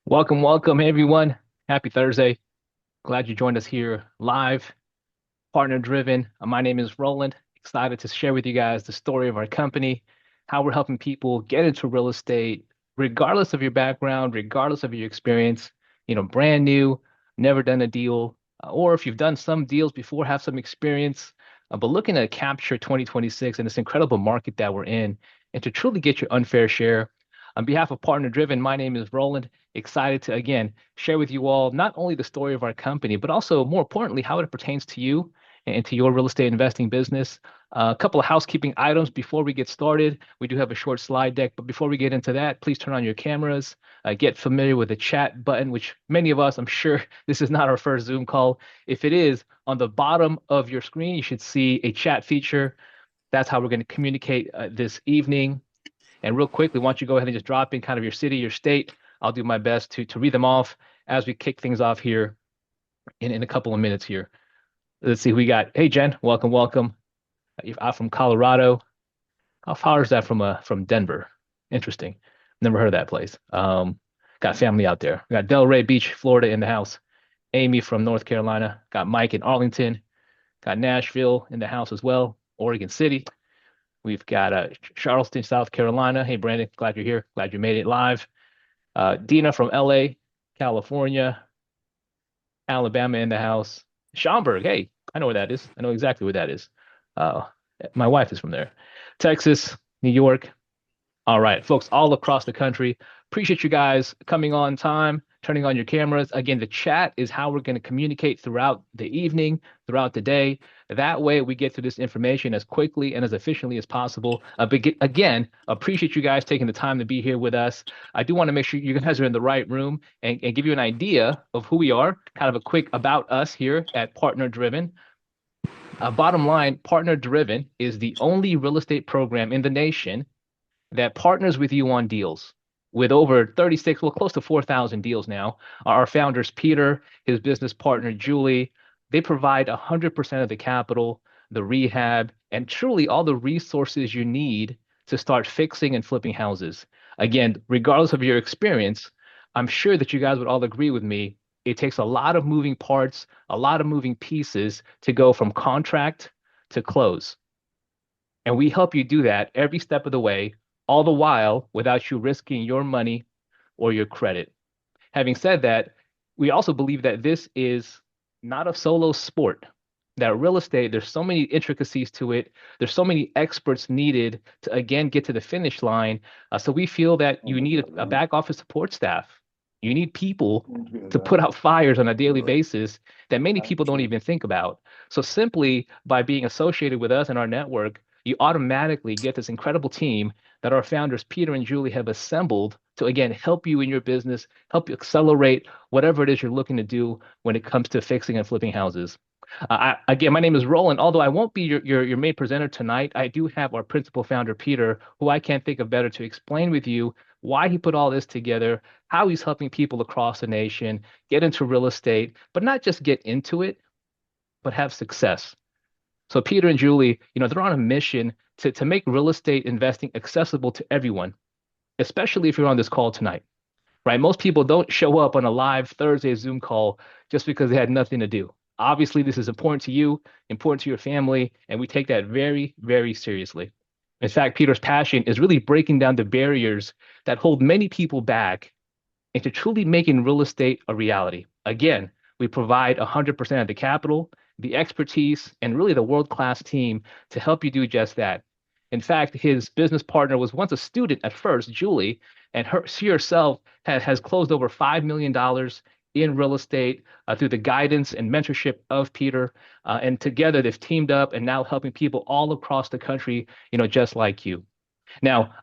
Welcome, welcome, everyone. Happy Thursday. Glad you joined us here live, partner driven. My name is Roland. Excited to share with you guys the story of our company, how we're helping people get into real estate, regardless of your background, regardless of your experience, brand new, never done a deal, or if you've done some deals before, have some experience, but looking to capture 2026 in this incredible market that we're in and to truly get your unfair share. On behalf of Partner Driven, my name is Roland. Excited to again share with you all not only the story of our company, but also more importantly, how it pertains to you and to your real estate investing business. A couple of housekeeping items before we get started. We do have a short slide deck, but before we get into that, please turn on your cameras. Get familiar with the chat button, which many of us, I'm sure this is not our first Zoom call. If it is, on the bottom of your screen, you should see a chat feature. That's how we're going to communicate this evening. And real quickly, why don't you go ahead and just drop in kind of your city, your state. I'll do my best to read them off as we kick things off here in a couple of minutes here. Let's see, we got, hey Jen, welcome, welcome. You're out from Colorado. How far is that from Denver? Interesting. Never heard of that place. Got family out there. We got Delray Beach, Florida in the house. Amy from North Carolina. Got Mike in Arlington. Got Nashville in the house as well. Oregon City. We've got Charleston, South Carolina. Hey Brandon, glad you're here. Glad you made it live. Dina from LA, California. Alabama in the house. Schaumburg, hey, I know where that is. I know exactly where that is. Uh, my wife is from there. Texas, New York. All right, folks, all across the country. Appreciate you guys coming on time, turning on your cameras. Again, the chat is how we're going to communicate throughout the evening, throughout the day. That way, we get to this information as quickly and as efficiently as possible. Again, appreciate you guys taking the time to be here with us. I do want to make sure you guys are in the right room and give you an idea of who we are, kind of a quick about us here at Partner Driven. Bottom line, Partner Driven is the only real estate program in the nation that partners with you on deals with over 36, well, close to 4,000 deals now. Our founders, Peter, his business partner, Julie, they provide 100% of the capital, the rehab, and truly all the resources you need to start fixing and flipping houses. Again, regardless of your experience, I'm sure that you guys would all agree with me. It takes a lot of moving parts, a lot of moving pieces to go from contract to close. And we help you do that every step of the way, all the while without you risking your money or your credit. Having said that, we also believe that this is not a solo sport. That real estate, there's so many intricacies to it. There's so many experts needed to, again, get to the finish line. So we feel that you need a back office support staff. You need people to put out fires on a daily basis that many people don't even think about. So simply by being associated with us and our network, you automatically get this incredible team that our founders, Peter and Julie, have assembled to, again, help you in your business, help you accelerate whatever it is you're looking to do when it comes to fixing and flipping houses. Again, my name is Roland. Although I won't be your main presenter tonight, I do have our principal founder, Peter, who I can't think of better to explain with you why he put all this together, how he's helping people across the nation get into real estate, but not just get into it, but have success. So Peter and Julie, they're on a mission to make real estate investing accessible to everyone, especially if you're on this call tonight, right? Most people don't show up on a live Thursday Zoom call just because they had nothing to do. Obviously, this is important to you, important to your family, and we take that very, very seriously. In fact, Peter's passion is really breaking down the barriers that hold many people back into truly making real estate a reality. Again, we provide 100% of the capital, the expertise, and really the world-class team to help you do just that. In fact, his business partner was once a student at first, Julie, and she herself has closed over $5 million in real estate through the guidance and mentorship of Peter. And together they've teamed up and now helping people all across the country, just like you. Now,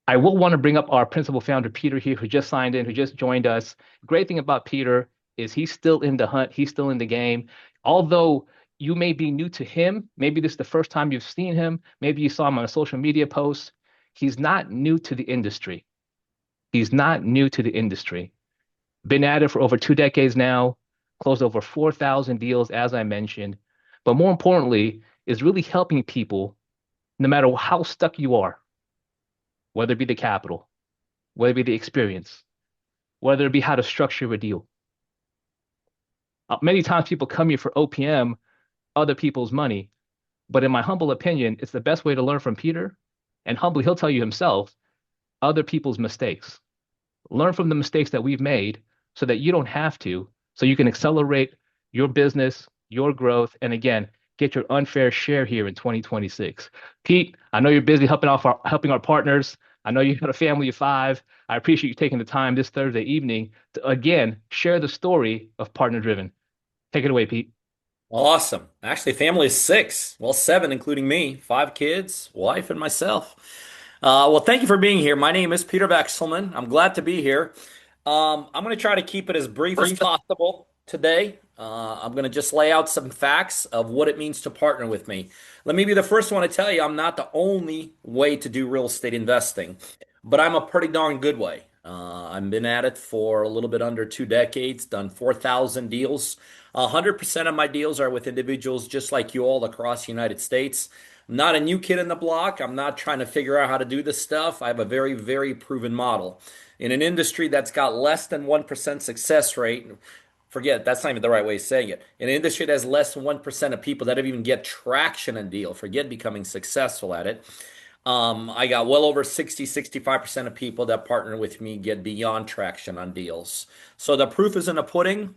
I will want to bring up our principal founder, Peter, here, who just signed in, who just joined us. Great thing about Peter is he's still in the hunt, he's still in the game. Although you may be new to him, maybe this is the first time you've seen him, maybe you saw him on a social media post. He's not new to the industry. He's not new to the industry. Been at it for over 2 decades now, closed over 4,000 deals, as I mentioned. But more importantly, is really helping people, no matter how stuck you are, whether it be the capital, whether it be the experience, whether it be how to structure a deal. Many times people come here for OPM, other people's money, but in my humble opinion, it's the best way to learn from Peter. And humbly, he'll tell you himself, other people's mistakes. Learn from the mistakes that we've made so that you don't have to, so you can accelerate your business, your growth, and again, get your unfair share here in 2026. Pete, I know you're busy helping our partners. I know you got a family of five. I appreciate you taking the time this Thursday evening to again share the story of Partner Driven. Take it away, Pete. Awesome. Actually, family is six. Well, seven, including me, five kids, wife, and myself. Well, thank you for being here. My name is Peter Vekselman. I'm glad to be here. I'm going to try to keep it as brief as possible today. I'm going to just lay out some facts of what it means to partner with me. Let me be the first one to tell you I'm not the only way to do real estate investing, but I'm a pretty darn good way. I've been at it for a little bit under 2 decades, done 4,000 deals. 100% of my deals are with individuals just like you all across the United States. I'm not a new kid in the block. I'm not trying to figure out how to do this stuff. I have a very, very proven model. In an industry that's got less than 1% success rate, forget that's not even the right way of saying it. In an industry that has less than 1% of people that even get traction in deal, forget becoming successful at it. I got well over 65% of people that partner with me get beyond traction on deals. So the proof is in the pudding.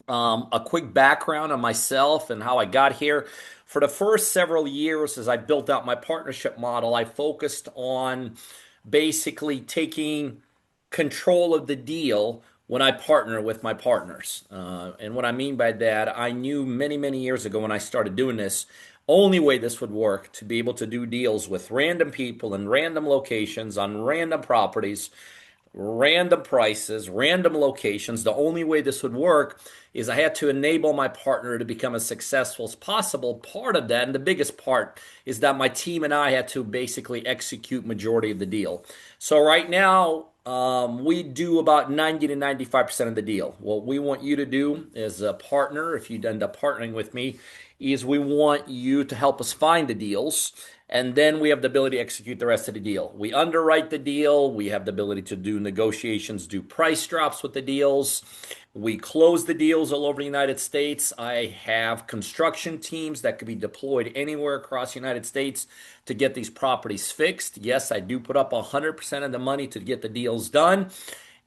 A quick background on myself and how I got here. For the first several years, as I built out my partnership model, I focused on basically taking control of the deal when I partner with my partners. And what I mean by that, I knew many, many years ago when I started doing this, only way this would work to be able to do deals with random people in random locations on random properties, random prices, random locations. The only way this would work is I had to enable my partner to become as successful as possible. Part of that, and the biggest part, is that my team and I had to basically execute majority of the deal. So right now, we do about 90 to 95% of the deal. What we want you to do as a partner, if you end up partnering with me, is we want you to help us find the deals, and then we have the ability to execute the rest of the deal. We underwrite the deal. We have the ability to do negotiations, do price drops with the deals. We close the deals all over the United States. I have construction teams that could be deployed anywhere across the United States to get these properties fixed. Yes, I do put up 100% of the money to get the deals done.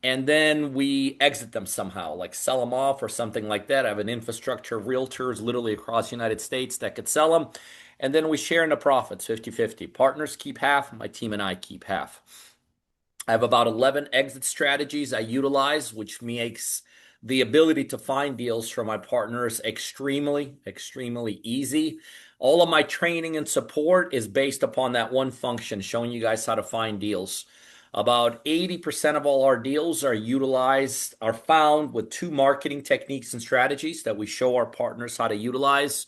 And then we exit them somehow, like sell them off or something like that. I have an infrastructure of realtors literally across the United States that could sell them. And then we share in the profits 50-50. Partners keep half, my team and I keep half. I have about 11 exit strategies I utilize, which makes the ability to find deals for my partners extremely, extremely easy. All of my training and support is based upon that one function, showing you guys how to find deals. About 80% of all our deals are found with two marketing techniques and strategies that we show our partners how to utilize.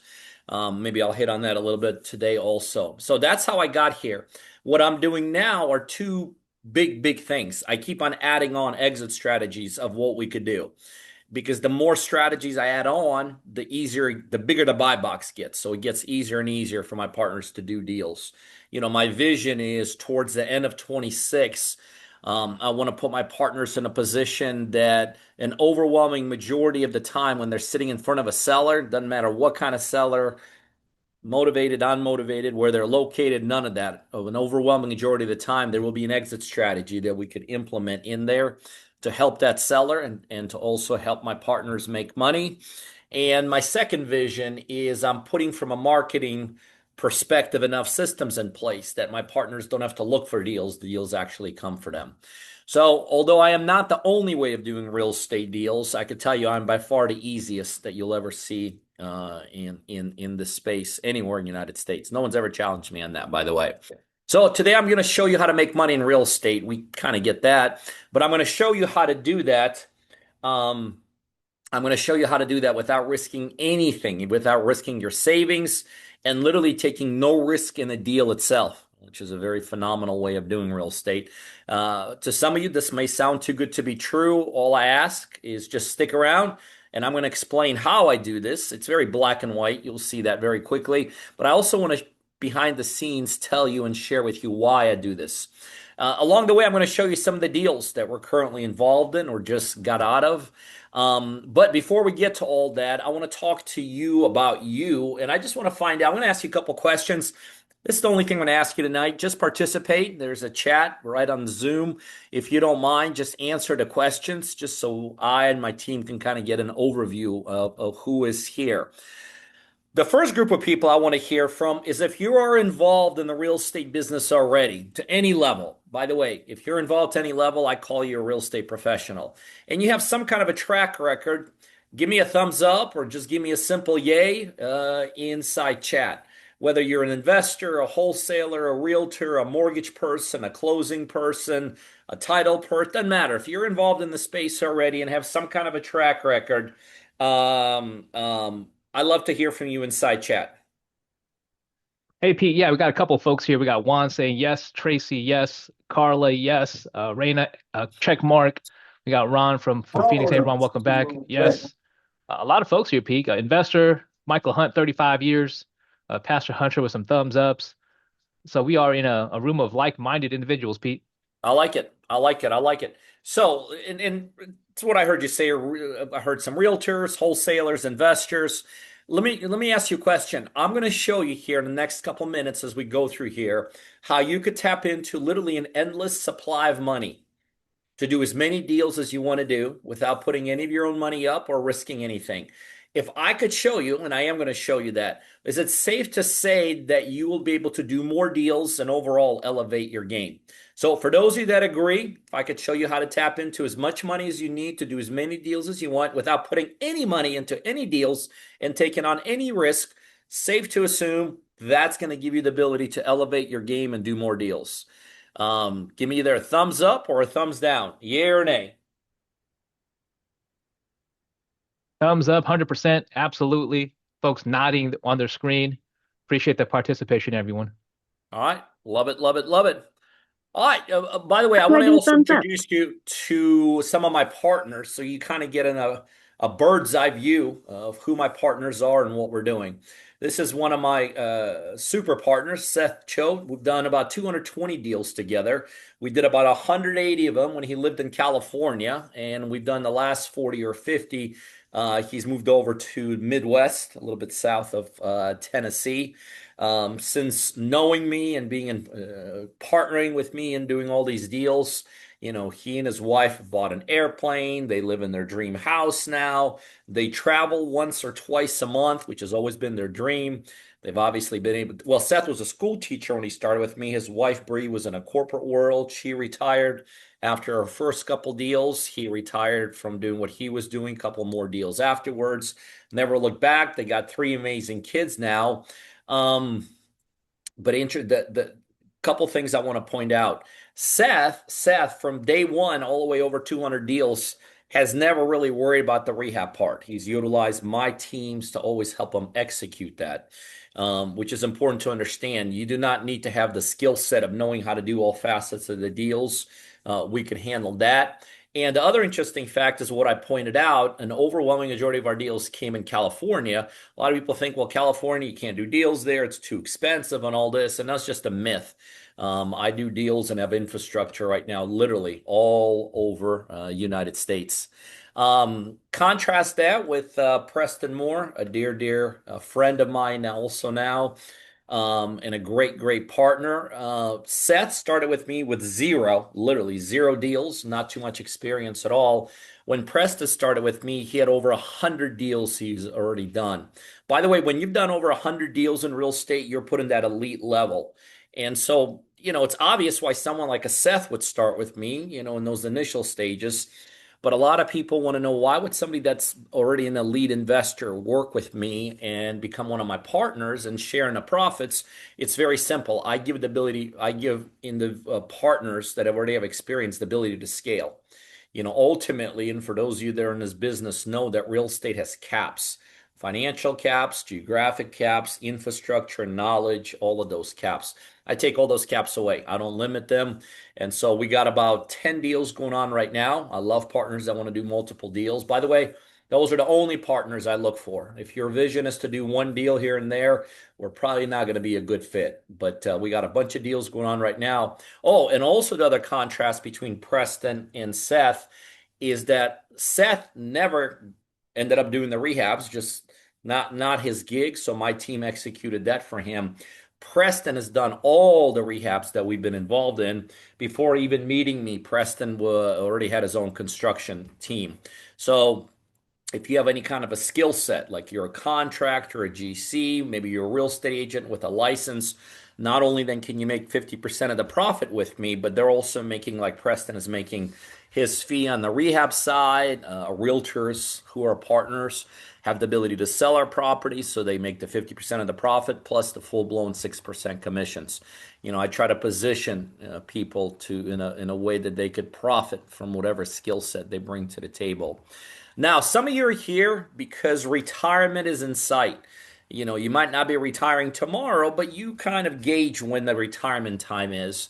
Maybe I'll hit on that a little bit today also. So that's how I got here. What I'm doing now are two big, big things. I keep on adding on exit strategies of what we could do because the more strategies I add on, the bigger the buy box gets. So it gets easier and easier for my partners to do deals. My vision is towards the end of 26. I want to put my partners in a position that an overwhelming majority of the time when they're sitting in front of a seller, doesn't matter what kind of seller, motivated, unmotivated, where they're located, none of that. Of an overwhelming majority of the time, there will be an exit strategy that we could implement in there to help that seller and to also help my partners make money. And my second vision is I'm putting from a marketing perspective enough systems in place that my partners don't have to look for deals. The deals actually come for them. So, although I am not the only way of doing real estate deals, I could tell you I'm by far the easiest that you'll ever see in this space anywhere in the United States. No one's ever challenged me on that, by the way. So today I'm going to show you how to make money in real estate. We kind of get that, but I'm going to show you how to do that. I'm going to show you how to do that without risking anything, without risking your savings, and literally taking no risk in the deal itself, which is a very phenomenal way of doing real estate. To some of you, this may sound too good to be true. All I ask is just stick around, and I'm going to explain how I do this. It's very black and white. You'll see that very quickly. But I also want to behind the scenes tell you and share with you why I do this. Along the way, I'm going to show you some of the deals that we're currently involved in or just got out of. But before we get to all that, I want to talk to you about you. And I just want to find out, I'm going to ask you a couple questions. This is the only thing I'm going to ask you tonight. Just participate. There's a chat right on Zoom. If you don't mind, just answer the questions, just so I and my team can kind of get an overview of who is here. The first group of people I want to hear from is if you are involved in the real estate business already to any level. By the way, if you're involved to any level, I call you a real estate professional. And you have some kind of a track record, give me a thumbs up or just give me a simple yay inside chat. Whether you're an investor, a wholesaler, a realtor, a mortgage person, a closing person, a title person, doesn't matter. If you're involved in the space already and have some kind of a track record, I love to hear from you inside chat. Hey Pete, yeah, we got a couple of folks here. We got Juan saying yes, Tracy, yes, Carla, yes, Reina, check mark. We got Ron from Phoenix. Hey Ron, welcome back. Yes. A lot of folks here, Pete. Investor, Michael Hunt, 35 years. Pastor Hunter with some thumbs ups. So we are in a room of like-minded individuals, Pete. I like it. I like it. I like it. So, and it's what I heard you say. I heard some realtors, wholesalers, investors. Let me ask you a question. I'm going to show you here in the next couple minutes as we go through here how you could tap into literally an endless supply of money to do as many deals as you want to do without putting any of your own money up or risking anything. If I could show you, and I am going to show you that, is it safe to say that you will be able to do more deals and overall elevate your game? So, for those of you that agree, if I could show you how to tap into as much money as you need to do as many deals as you want without putting any money into any deals and taking on any risk, safe to assume that's going to give you the ability to elevate your game and do more deals. Give me either a thumbs up or a thumbs down. Yay or nay? Thumbs up, 100%. Absolutely. Folks nodding on their screen. Appreciate the participation, everyone. All right. Love it, love it, love it. All right. By the way, I Do I want to get a also thumbs up? introduce you to some of my partners so you kind of get a bird's eye view of who my partners are and what we're doing. This is one of my super partners, Seth Cho. We've done about 220 deals together. We did about 180 of them when he lived in California, and we've done the last 40 or 50. He's moved over to Midwest, a little bit south of Tennessee. Since knowing me and being partnering with me and doing all these deals, he and his wife have bought an airplane. They live in their dream house now. They travel once or twice a month, which has always been their dream. They've obviously been able to, well, Seth was a school teacher when he started with me. His wife, Bree, was in a corporate world. She retired after her first couple deals. He retired from doing what he was doing, a couple more deals afterwards. Never looked back. They got three amazing kids now. Um, but the couple things I want to point out. Seth, from day one all the way over 200 deals, has never really worried about the rehab part. He's utilized my teams to always help him execute that, which is important to understand. You do not need to have the skill set of knowing how to do all facets of the deals. We can handle that. And the other interesting fact is what I pointed out, an overwhelming majority of our deals came in California. A lot of people think, well, California, you can't do deals there. It's too expensive and all this. And that's just a myth. I do deals and have infrastructure right now, literally all over United States. Contrast that with Preston Moore, a dear friend of mine now, also now, and a great partner. Seth started with me with zero, literally zero deals, not too much experience at all. When Preston started with me, he had over 100 deals he's already done. By the way, when you've done over 100 deals in real estate, you're putting that elite level. And so, it's obvious why someone like a Seth would start with me, in those initial stages. But a lot of people want to know, why would somebody that's already an elite investor work with me and become one of my partners and share in the profits? It's very simple. I give in the partners that have already have experience the ability to scale. Ultimately, and for those of you that are in this business, know that real estate has caps, financial caps, geographic caps, infrastructure, knowledge, all of those caps. I take all those caps away. I don't limit them. And so we got about 10 deals going on right now. I love partners that want to do multiple deals. By the way, Those are the only partners I look for. If your vision is to do one deal here and there, we're probably not going to be a good fit. But we got a bunch of deals going on right now. Oh, and also the other contrast between Preston and Seth is that Seth never ended up doing the rehabs, just not his gig. So my team executed that for him. Preston has done all the rehabs that we've been involved in. Before even meeting me, Preston already had his own construction team. So if you have any kind of a skill set, like you're a contractor, a GC, maybe you're a real estate agent with a license, not only then can you make 50% of the profit with me, but they're also making, like Preston is making his fee on the rehab side. Realtors who are partners have the ability to sell our properties, so they make the 50% of the profit plus the full-blown 6% commissions. I try to position people to in a way that they could profit from whatever skill set they bring to the table. Now, some of you are here because retirement is in sight. You might not be retiring tomorrow, but you kind of gauge when the retirement time is.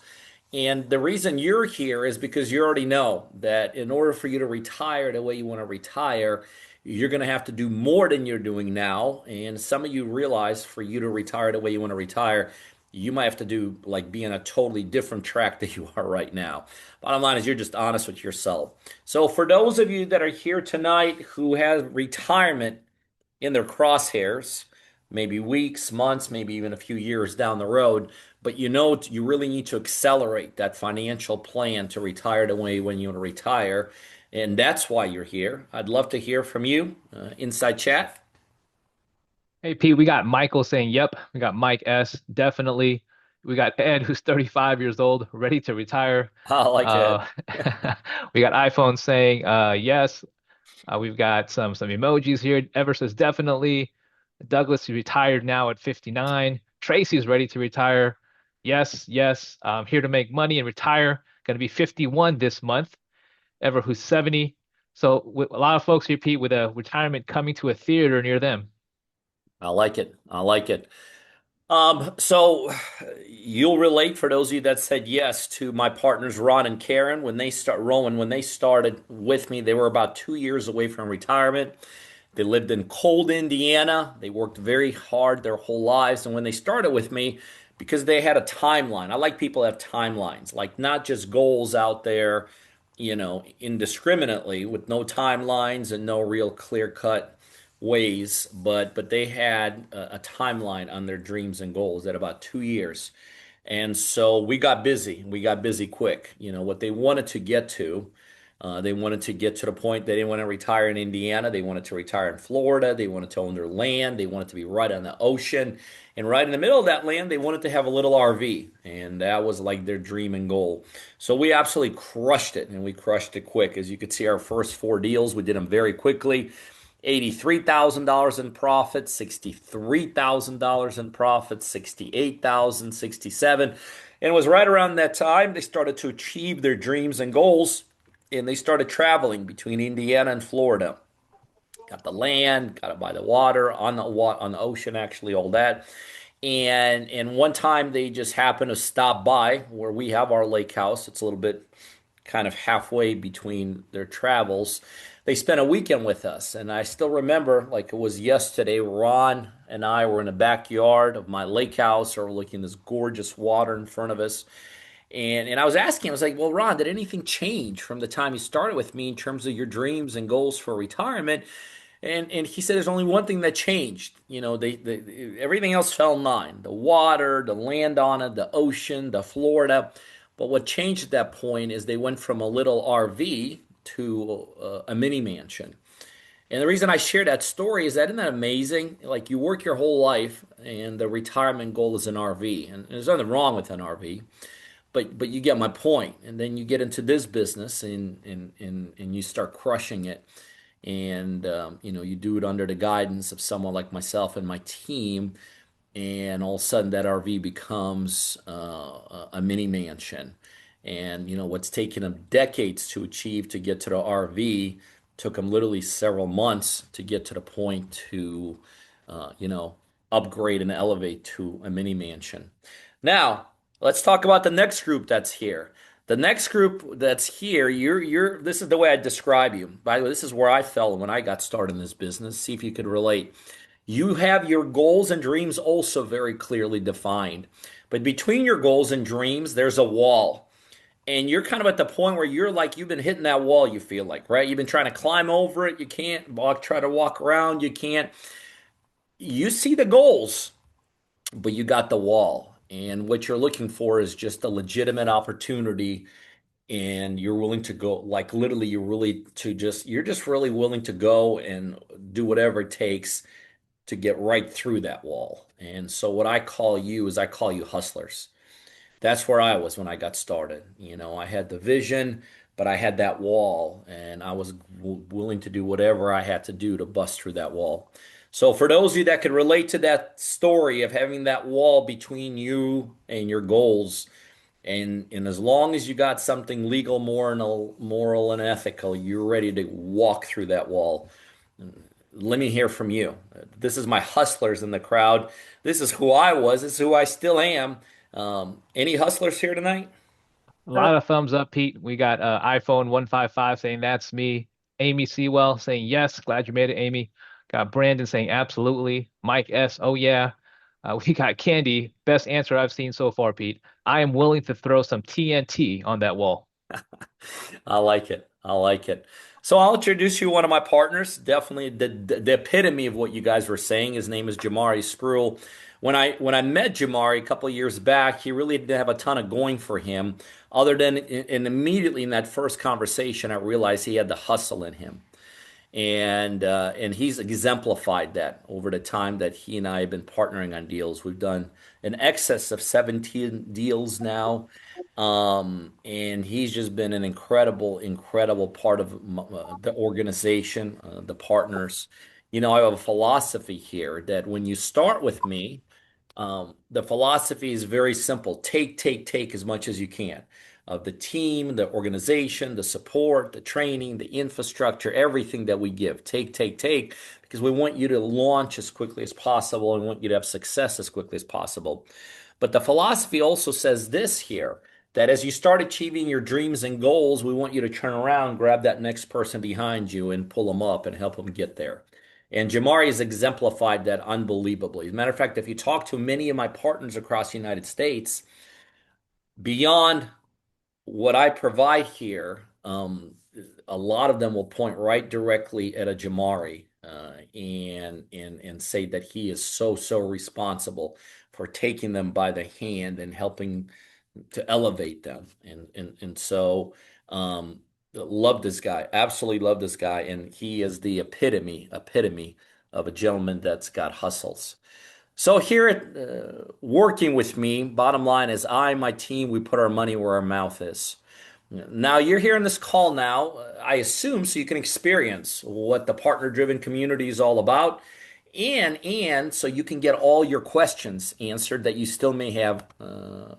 And the reason you're here is because you already know that in order for you to retire the way you want to retire, you're going to have to do more than you're doing now. And some of you realize for you to retire the way you want to retire, you might have to do like be on a totally different track that you are right now. Bottom line is you're just honest with yourself. So for those of you that are here tonight who have retirement in their crosshairs, maybe weeks, months, maybe even a few years down the road, but you really need to accelerate that financial plan to retire the way when you want to retire. And that's why you're here. I'd love to hear from you. Inside chat. Hey Pete, we got Michael saying yep. We got Mike S. Definitely. We got Ed, who's 35 years old, ready to retire. I like Ed. Uh, we got iPhone saying yes. We've got some emojis here. Ever says definitely. Douglas is retired now at 59. Tracy's ready to retire. Yes, yes. Here to make money and retire. Going to be 51 this month. Ever who's 70. So with a lot of folks here, Pete, with a retirement coming to a theater near them. I like it. I like it. So you'll relate for those of you that said yes to my partners Ron and Karen when they started with me, they were about 2 years away from retirement. They lived in cold Indiana. They worked very hard their whole lives. And when they started with me, because they had a timeline, I like people that have timelines, like not just goals out there, indiscriminately with no timelines and no real clear cut ways, but they had a timeline on their dreams and goals at about 2 years. And so we got busy. We got busy quick. What they wanted to get to. They wanted to get to the point they didn't want to retire in Indiana. They wanted to retire in Florida. They wanted to own their land. They wanted to be right on the ocean. And right in the middle of that land, they wanted to have a little RV. And that was like their dream and goal. So we absolutely crushed it. And we crushed it quick. As you could see, our first four deals, we did them very quickly. $83,000 in profit, $63,000 in profit, 68,000, 67. And it was right around that time they started to achieve their dreams and goals, and they started traveling between Indiana and Florida. Got the land, got it by the water, on the ocean, actually, all that. And one time they just happened to stop by where we have our lake house. It's a little bit kind of halfway between their travels. They spent a weekend with us, and I still remember like it was yesterday. Ron and I were in the backyard of my lake house, overlooking this gorgeous water in front of us. And I was asking him, I was like, well, Ron, did anything change from the time you started with me in terms of your dreams and goals for retirement? And he said there's only one thing that changed. Everything else fell in line. The water, the land on it, the ocean, the Florida. But what changed at that point is they went from a little RV to a mini mansion. And the reason I share that story is that isn't that amazing? Like you work your whole life and the retirement goal is an RV. And there's nothing wrong with an RV. But you get my point. And then you get into this business and you start crushing it. And you do it under the guidance of someone like myself and my team. And all of a sudden that RV becomes a mini mansion. And what's taken them decades to achieve to get to the RV took them literally several months to get to the point to upgrade and elevate to a mini mansion. Now, let's talk about the next group that's here. The next group that's here, this is the way I describe you. By the way, this is where I fell when I got started in this business. See if you could relate. You have your goals and dreams also very clearly defined. But between your goals and dreams, there's a wall. And you're kind of at the point where you're like you've been hitting that wall, you feel like, right? You've been trying to climb over it, you can't walk, try to walk around, you can't. You see the goals, but you got the wall. And what you're looking for is just a legitimate opportunity, and you're willing to go, like literally you're just really willing to go and do whatever it takes to get right through that wall. And so what I call you is I call you hustlers. That's where I was when I got started. I had the vision, but I had that wall, and I was willing to do whatever I had to do to bust through that wall. So, for those of you that could relate to that story of having that wall between you and your goals, and as long as you got something legal, moral, and ethical, you're ready to walk through that wall. Let me hear from you. This is my hustlers in the crowd. This is who I was. This is who I still am. Any hustlers here tonight? A lot of thumbs up, Pete. We got iPhone 155 saying that's me. Amy Sewell saying yes. Glad you made it, Amy. Got Brandon saying absolutely. Mike S. Oh yeah. We got Candy. Best answer I've seen so far, Pete. I am willing to throw some TNT on that wall. I like it. I like it. So I'll introduce you to one of my partners. Definitely the epitome of what you guys were saying. His name is Jamari Spruill. When I met Jamari a couple of years back, he really didn't have a ton of going for him, other than and immediately in that first conversation, I realized he had the hustle in him. And he's exemplified that over the time that he and I have been partnering on deals. We've done an excess of 17 deals now, and he's just been an incredible part of the organization, the partners. I have a philosophy here that when you start with me, the philosophy is very simple. Take as much as you can of the team, the organization, the support, the training, the infrastructure, everything that we give. Take, because we want you to launch as quickly as possible and want you to have success as quickly as possible. But the philosophy also says this here, that as you start achieving your dreams and goals, we want you to turn around, grab that next person behind you and pull them up and help them get there. And Jamari has exemplified that unbelievably. As a matter of fact, if you talk to many of my partners across the United States, beyond what I provide here, a lot of them will point right directly at a Jamari and say that he is so responsible for taking them by the hand and helping to elevate them. And so love this guy, absolutely love this guy, and he is the epitome of a gentleman that's got hustles. So here at working with me, bottom line is I and my team, we put our money where our mouth is. Now you're hearing this call now, I assume, so you can experience what the partner-driven community is all about, and so you can get all your questions answered that you still may have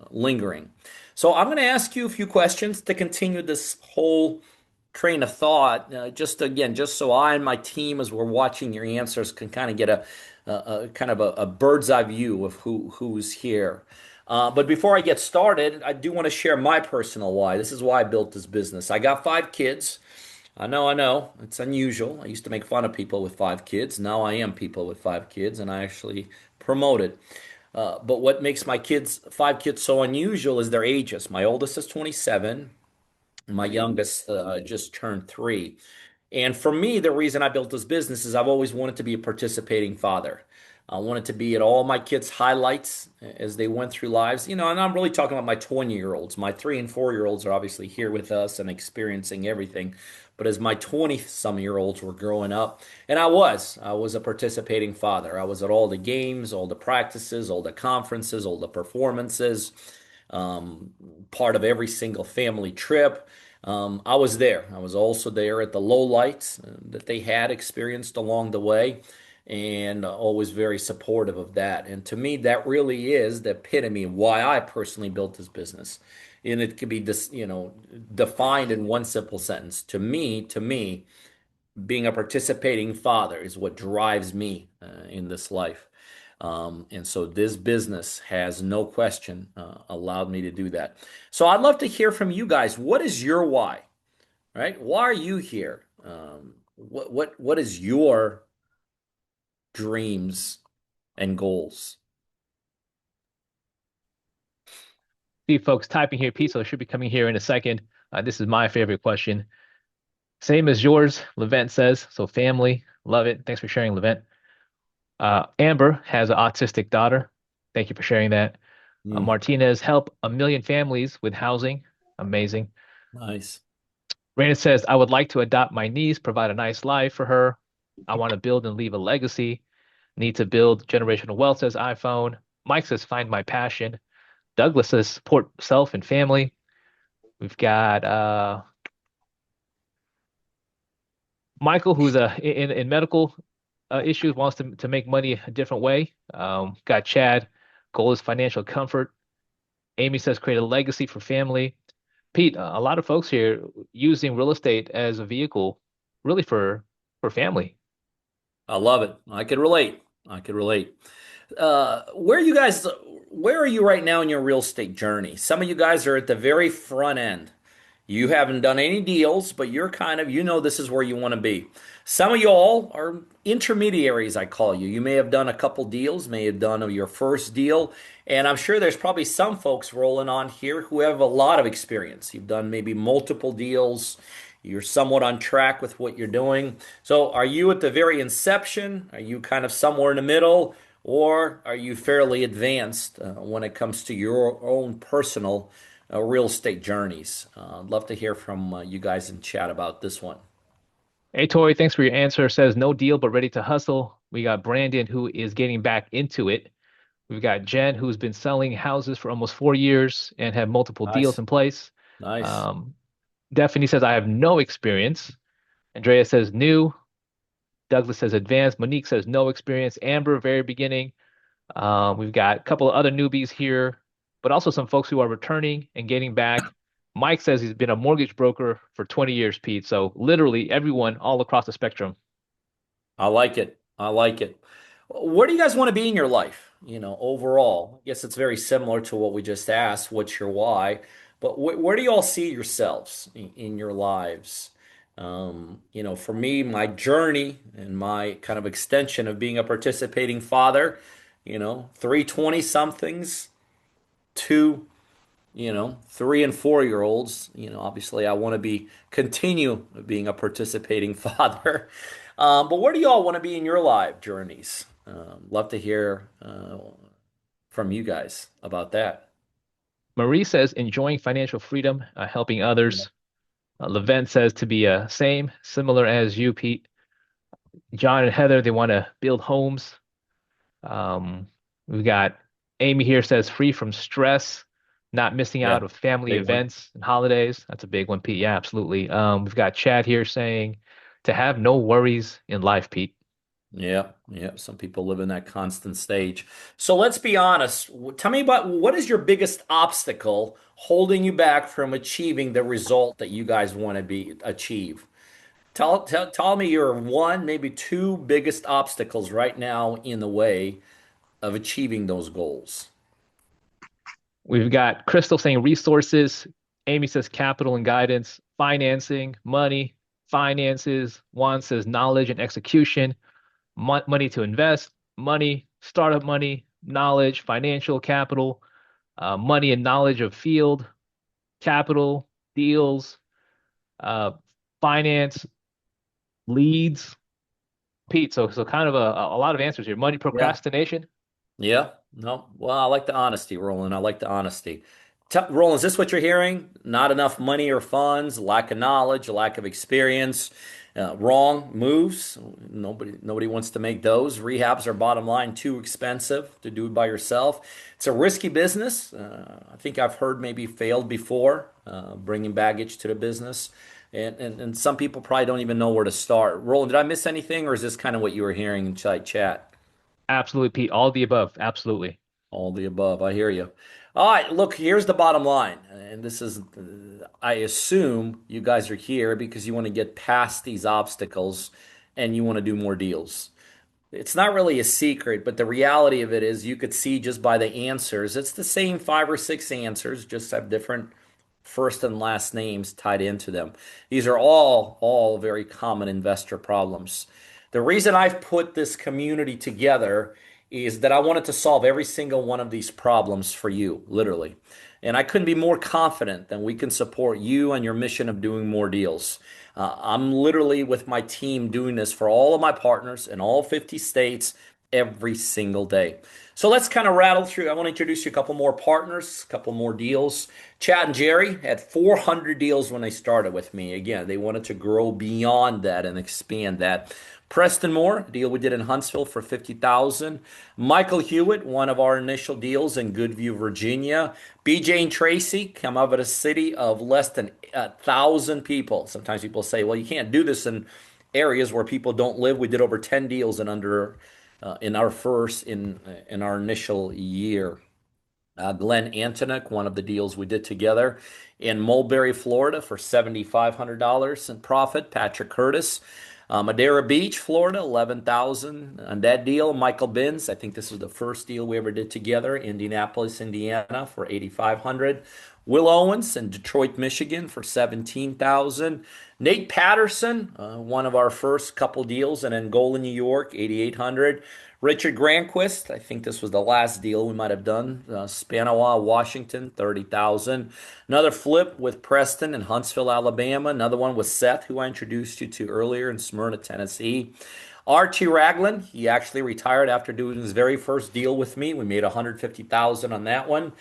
lingering. So I'm going to ask you a few questions to continue this whole train of thought. Just so I and my team, as we're watching your answers, can kind of get a kind of a bird's eye view of who's here. But before I get started, I do want to share my personal why. This is why I built this business. I got 5 kids. I know, it's unusual. I used to make fun of people with 5 kids. Now I am people with 5 kids, and I actually promote it. But what makes my 5 kids so unusual is their ages. My oldest is 27. My youngest just turned 3. And for me, the reason I built this business is I've always wanted to be a participating father. I wanted to be at all my kids' highlights as they went through lives. And I'm really talking about my 20-year-olds. My 3 and 4-year-olds are obviously here with us and experiencing everything. But as my 20-some-year-olds were growing up, and I was a participating father. I was at all the games, all the practices, all the conferences, all the performances, um, part of every single family trip. I was there. I was also there at the lowlights that they had experienced along the way, and always very supportive of that. And to me, that really is the epitome of why I personally built this business. And it could be defined in one simple sentence. To me, being a participating father is what drives me in this life. And so this business has no question allowed me to do that. So I'd love to hear from you guys. What is your why? Right? Why are you here? What is your dreams and goals? See folks typing here, Pete, so it should be coming here in a second. This is my favorite question. Same as yours, Levent says. So family, love it. Thanks for sharing, Levent. Amber has an autistic daughter. Thank you for sharing that. Mm, Martinez, help a million families with housing. Amazing. nice. Raina says, I would like to adopt my niece, provide a nice life for her. I want to build and leave a legacy. Need to build generational wealth, says iPhone. Mike says, find my passion. Douglas says, support self and family. We've got Michael, who's in medical issues, wants to make money a different way. Got Chad, goal is financial comfort. Amy says, create a legacy for family. Pete, a lot of folks here using real estate as a vehicle, really for family. I love it. I could relate. I could relate. Where you guys, where are you right now in your real estate journey? Some of you guys are at the very front end. You haven't done any deals, but you're kind of, this is where you want to be. Some of y'all are intermediaries, I call you. You may have done a couple deals, may have done your first deal, and I'm sure there's probably some folks rolling on here who have a lot of experience. You've done maybe multiple deals. You're somewhat on track with what you're doing. So, are you at the very inception? Are you kind of somewhere in the middle? Or are you fairly advanced when it comes to your own personal real estate journeys? I'd love to hear from you guys in chat about this one. Hey, Tori, thanks for your answer. Says no deal, but ready to hustle. We got Brandon, who is getting back into it. We've got Jen, who's been selling houses for almost 4 years and have multiple deals Nice, in place. nice. Um, Stephanie says, I have no experience. Andrea says new. Douglas says advanced. Monique says no experience. Amber, very beginning. We've got a couple of other newbies here, but also some folks who are returning and getting back. Mike says he's been a mortgage broker for 20 years, Pete. So literally everyone all across the spectrum. I like it. I like it. Where do you guys want to be in your life? Overall, I guess it's very similar to what we just asked. What's your why? But where do you all see yourselves in your lives? For me, my journey and my kind of extension of being a participating father, 320 somethings, two 3 and 4 year olds. Obviously, I want to be continue being a participating father. But where do y'all want to be in your life journeys? Love to hear from you guys about that. Marie says enjoying financial freedom, helping others. Levent says to be same, similar as you, Pete. John and Heather, they want to build homes. We've got Amy here says free from stress, not missing Yeah, out of family big one. events and holidays. That's a big one, Pete. Yeah, absolutely. We've got Chad here saying to have no worries in life, Pete. Yeah, yeah. Some people live in that constant stage. So let's be honest. Tell me about what is your biggest obstacle holding you back from achieving the result that you guys want to be achieve? Tell me your one, maybe two biggest obstacles right now in the way of achieving those goals. We've got Crystal saying resources. Amy says capital and guidance, financing, money, finances. Juan says knowledge and execution, money to invest, money, startup money, knowledge, financial capital, money and knowledge of field, capital, deals, uh, finance, leads. Pete, so kind of a lot of answers here. Money Yeah. procrastination. Yeah. No. Well, I like the honesty, Roland. I like the honesty. Roland, is this what you're hearing? Not enough money or funds, lack of knowledge, lack of experience, wrong moves. Nobody wants to make those. Rehabs are bottom line too expensive to do it by yourself. It's a risky business. I think I've heard maybe failed before, bringing baggage to the business. And some people probably don't even know where to start. Roland, did I miss anything, or is this kind of what you were hearing in chat? Absolutely, Pete. All the above. Absolutely. All the above. I hear you. All right, look, here's the bottom line. And this is, I assume you guys are here because you want to get past these obstacles and you want to do more deals. It's not really a secret, but the reality of it is you could see just by the answers. It's the same five or six answers, just have different first and last names tied into them. These are all very common investor problems. The reason I've put this community together is that I wanted to solve every single one of these problems for you, literally. And I couldn't be more confident that we can support you and your mission of doing more deals. I'm literally with my team doing this for all of my partners in all 50 states every single day. So let's kind of rattle through. I want to introduce you a couple more partners, a couple more deals. Chad and Jerry had 400 deals when they started with me. Again, they wanted to grow beyond that and expand that. Preston Moore, a deal we did in Huntsville for 50,000. Michael Hewitt, one of our initial deals in Goodview, Virginia. BJ and Tracy come out of a city of less than 1,000 people. Sometimes people say, well, you can't do this in areas where people don't live. We did over 10 deals in our initial year. Glenn Antonik, one of the deals we did together in Mulberry, Florida for $7,500 in profit. Patrick Curtis, Madeira Beach, Florida, 11,000 on that deal. Michael Binns, I think this was the first deal we ever did together. Indianapolis, Indiana for 8,500. Will Owens in Detroit, Michigan for 17,000. Nate Patterson, one of our first couple deals in Angola, New York, 8,800. Richard Granquist, I think this was the last deal we might have done. Spanawa, Washington, 30,000. Another flip with Preston in Huntsville, Alabama. Another one with Seth, who I introduced you to earlier in Smyrna, Tennessee. Archie Ragland, he actually retired after doing his very first deal with me. We made 150,000 on that one.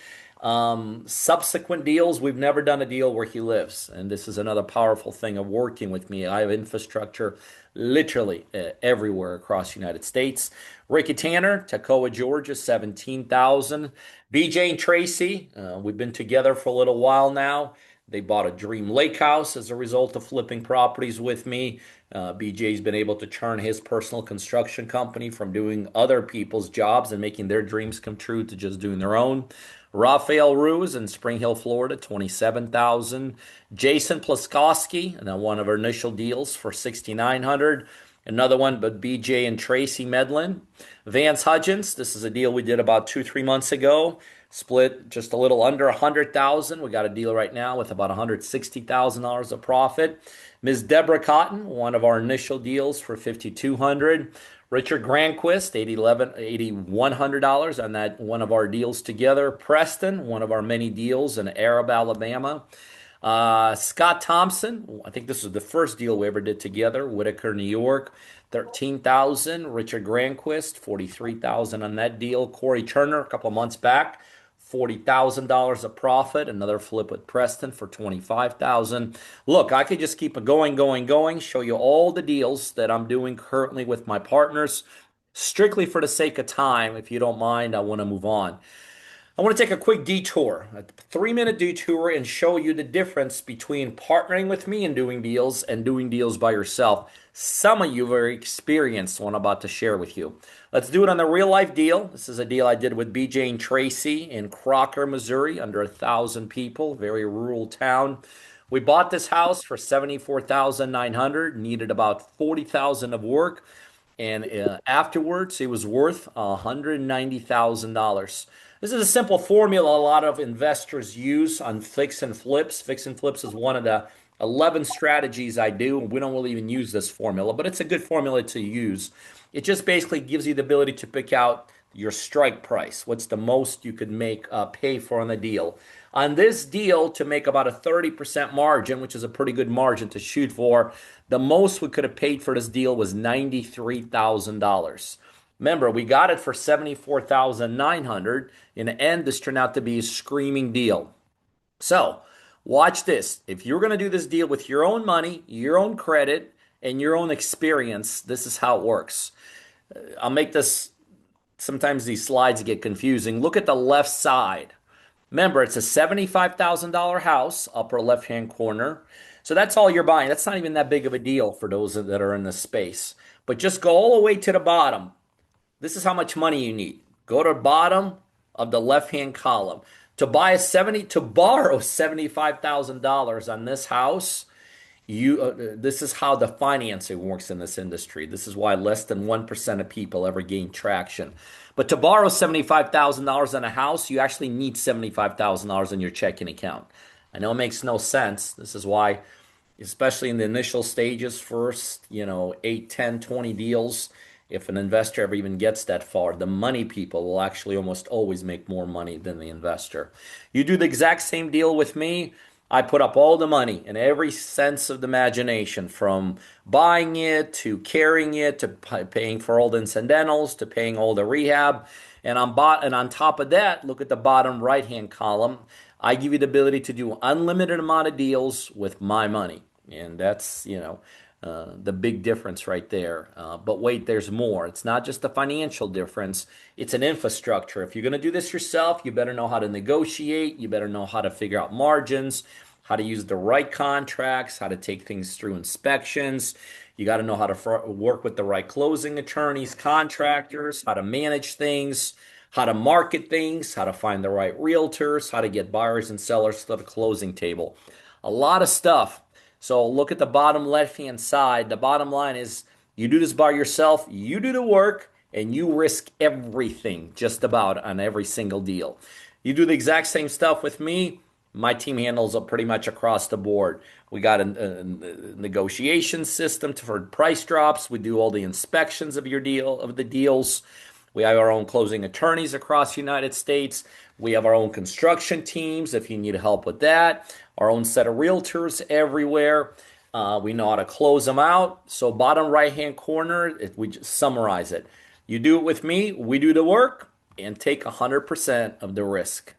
Subsequent deals, we've never done a deal where he lives. And this is another powerful thing of working with me. I have infrastructure literally everywhere across the United States. Ricky Tanner, Toccoa, Georgia, 17,000. BJ and Tracy, we've been together for a little while now. They bought a dream lake house as a result of flipping properties with me. BJ's been able to turn his personal construction company from doing other people's jobs and making their dreams come true to just doing their own. Rafael Ruse in Spring Hill, Florida, 27,000. Jason Plaskowski, and then one of our initial deals for 6,900. Another one, but BJ and Tracy Medlin. Vance Hudgens, this is a deal we did about 2, 3 months ago. Split just a little under 100,000. We got a deal right now with about $160,000 of profit. Ms. Deborah Cotton, one of our initial deals for 5,200. Richard Granquist, $8,100 on that one of our deals together. Preston, one of our many deals in Arab, Alabama. Scott Thompson, I think this was the first deal we ever did together. Whitaker, New York, 13,000. Richard Granquist, 43,000 on that deal. Corey Turner, a couple of months back, $40,000 of profit. Another flip with Preston for 25,000. Look, I could just keep it going, show you all the deals that I'm doing currently with my partners. Strictly for the sake of time, if you don't mind, I want to move on. I want to take a quick detour, a 3-minute detour, and show you the difference between partnering with me and doing deals by yourself. Some of you are very experienced, what I'm about to share with you. Let's do it on a real life deal. This is a deal I did with BJ and Tracy in Crocker, Missouri, under 1,000 people, very rural town. We bought this house for 74,900, needed about 40,000 of work, and afterwards it was worth $190,000. This is a simple formula a lot of investors use on fix and flips. Fix and flips is one of the 11 strategies I do, and we don't really even use this formula, but it's a good formula to use. It just basically gives you the ability to pick out your strike price. What's the most you could make pay for on the deal? On this deal, to make about a 30% margin, which is a pretty good margin to shoot for, the most we could have paid for this deal was $93,000. Remember, we got it for 74,900. In the end, this turned out to be a screaming deal. So, watch this. If you're going to do this deal with your own money, your own credit, and your own experience, this is how it works. I'll make this, sometimes these slides get confusing. Look at the left side. Remember, it's a $75,000 house, upper left-hand corner. So that's all you're buying. That's not even that big of a deal for those that are in the space. But just go all the way to the bottom. This is how much money you need. Go to the bottom of the left-hand column. To borrow $75,000 on this house, This is how the financing works in this industry. This is why less than 1% of people ever gain traction. But to borrow $75,000 on a house, you actually need $75,000 in your checking account. I know it makes no sense. This is why, especially in the initial stages, first, 8, 10, 20 deals, if an investor ever even gets that far, the money people will actually almost always make more money than the investor. You do the exact same deal with me. I put up all the money in every sense of the imagination, from buying it to carrying it to paying for all the incidentals to paying all the rehab. And on top of that, look at the bottom right hand column. I give you the ability to do unlimited amount of deals with my money. And that's, the big difference right there. But wait, there's more. It's not just the financial difference, it's an infrastructure. If you're going to do this yourself, you better know how to negotiate, you better know how to figure out margins, how to use the right contracts, how to take things through inspections. You got to know how to work with the right closing attorneys, contractors, how to manage things, how to market things, how to find the right realtors, how to get buyers and sellers to the closing table. A lot of stuff. So look at the bottom left-hand side. The bottom line is you do this by yourself, you do the work, and you risk everything just about on every single deal. You do the exact same stuff with me. My team handles it pretty much across the board. We got a negotiation system for price drops. We do all the inspections of the deals. We have our own closing attorneys across the United States. We have our own construction teams if you need help with that. Our own set of realtors everywhere. We know how to close them out. So bottom right hand corner, we just summarize it. You do it with me, we do the work, and take 100% of the risk.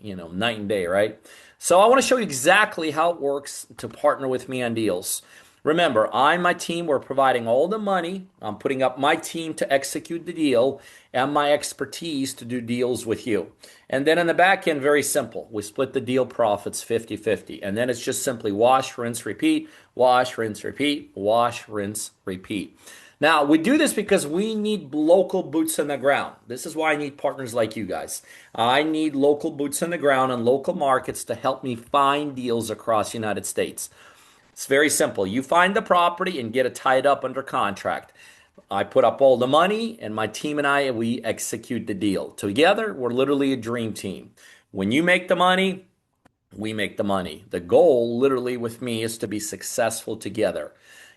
Night and day, right? So I want to show you exactly how it works to partner with me on deals. Remember, I and my team, we're providing all the money. I'm putting up my team to execute the deal and my expertise to do deals with you. And then in the back end, very simple. We split the deal profits 50-50. And then it's just simply wash, rinse, repeat, wash, rinse, repeat, wash, rinse, repeat. Now, we do this because we need local boots on the ground. This is why I need partners like you guys. I need local boots on the ground and local markets to help me find deals across the United States. It's very simple. You find the property and get it tied up under contract. I put up all the money, and my team and I, we execute the deal. Together, we're literally a dream team. When you make the money, we make the money. The goal, literally, with me is to be successful together.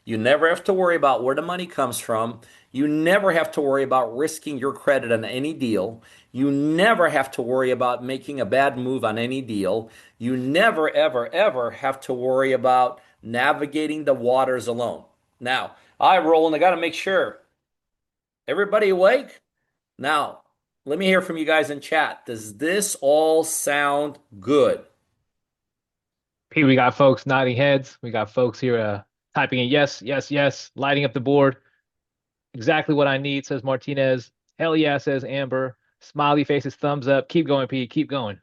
You never have to worry about where the money comes from. You never have to worry about risking your credit on any deal. You never have to worry about making a bad move on any deal. You never, ever, ever have to worry about navigating the waters alone. Now, I roll and I got to make sure everybody awake. Now, let me hear from you guys in chat. Does this all sound good? Pete, we got folks nodding heads. We got folks here typing in yes, yes, yes, lighting up the board. Exactly what I need, says Martinez. Hell yeah, says Amber. Smiley faces, thumbs up. Keep going, Pete. Keep going.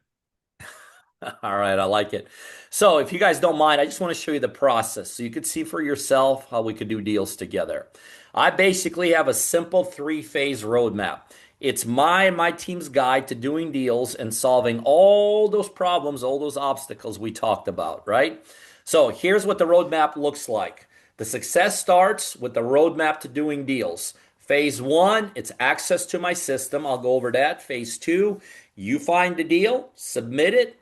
All right, I like it. So, if you guys don't mind, I just want to show you the process so you could see for yourself how we could do deals together. I basically have a simple three-phase roadmap. It's my team's guide to doing deals and solving all those problems, all those obstacles we talked about, right? So, here's what the roadmap looks like. The success starts with the roadmap to doing deals. Phase one, it's access to my system. I'll go over that. Phase two, you find the deal, submit it,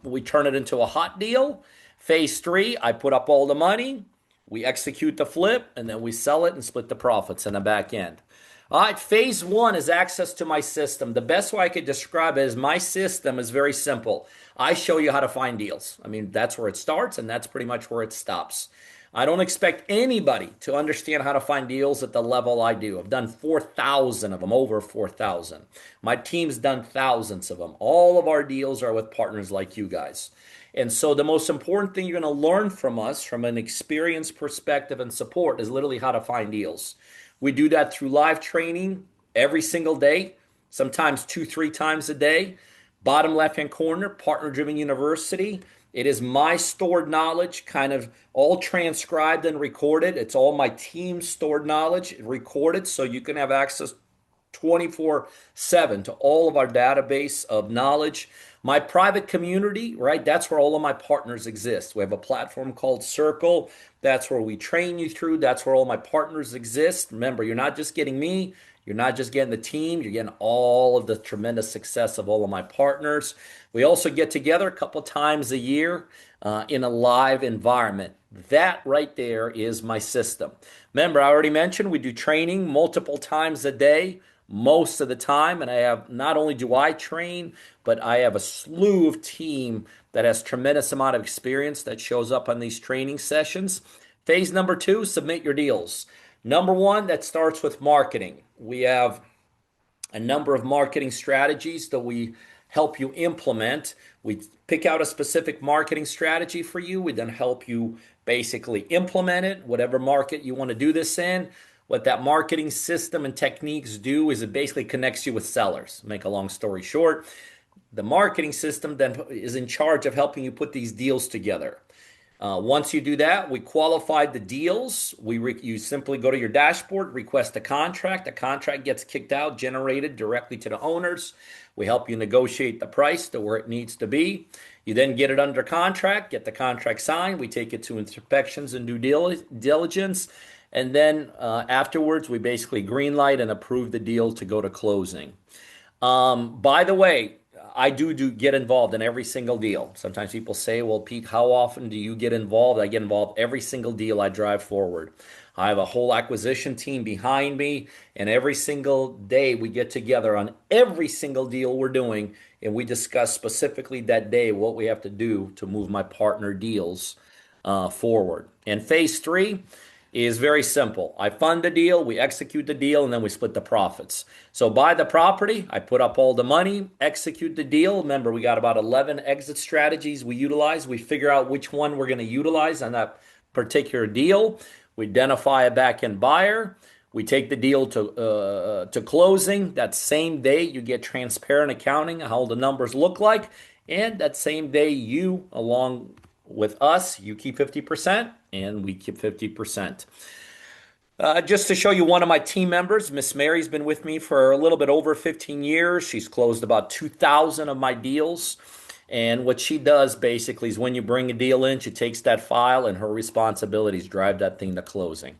we turn it into a hot deal. Phase three, I put up all the money. We execute the flip, and then we sell it and split the profits in the back end. All right, phase one is access to my system. The best way I could describe it is my system is very simple. I show you how to find deals. I mean, that's where it starts, and that's pretty much where it stops. I don't expect anybody to understand how to find deals at the level I do. I've done 4,000 of them, over 4,000. My team's done thousands of them. All of our deals are with partners like you guys. And so the most important thing you're going to learn from us from an experience perspective and support is literally how to find deals. We do that through live training every single day, sometimes 2, 3 times a day. Bottom left-hand corner, Partner Driven University. It is my stored knowledge, kind of all transcribed and recorded. It's all my team's stored knowledge recorded so you can have access 24/7 to all of our database of knowledge. My private community, right? That's where all of my partners exist. We have a platform called Circle. That's where we train you through. That's where all my partners exist. Remember, you're not just getting me, you're not just getting the team, you're getting all of the tremendous success of all of my partners. We also get together a couple times a year in a live environment. That right there is my system. Remember, I already mentioned we do training multiple times a day, most of the time. And I have not only do I train, but I have a slew of team that has tremendous amount of experience that shows up on these training sessions. Phase number two, submit your deals. Number one, that starts with marketing. We have a number of marketing strategies that we help you implement. We pick out a specific marketing strategy for you. We then help you basically implement it, whatever market you want to do this in. What that marketing system and techniques do is it basically connects you with sellers. Make a long story short, the marketing system then is in charge of helping you put these deals together. Once you do that, we qualified the deals. You simply go to your dashboard, request a contract. The contract gets kicked out, generated directly to the owners. We help you negotiate the price to where it needs to be. You then get it under contract, get the contract signed. We take it to inspections and due diligence. And then afterwards, we basically greenlight and approve the deal to go to closing. By the way, I do get involved in every single deal. Sometimes people say, well, Pete, how often do you get involved? I get involved every single deal I drive forward. I have a whole acquisition team behind me, and every single day we get together on every single deal we're doing, and we discuss specifically that day what we have to do to move my partner deals forward. And phase three is very simple. I fund the deal, we execute the deal, and then we split the profits. So buy the property, I put up all the money, execute the deal. Remember, we got about 11 exit strategies we utilize. We figure out which one we're going to utilize on that particular deal. We identify a back-end buyer. We take the deal to closing. That same day, you get transparent accounting, how the numbers look like. And that same day, you, along with us, you keep 50% and we keep 50%. Just to show you one of my team members, Miss Mary's been with me for a little bit over 15 years. She's closed about 2,000 of my deals. And what she does basically is when you bring a deal in, she takes that file and her responsibilities drive that thing to closing.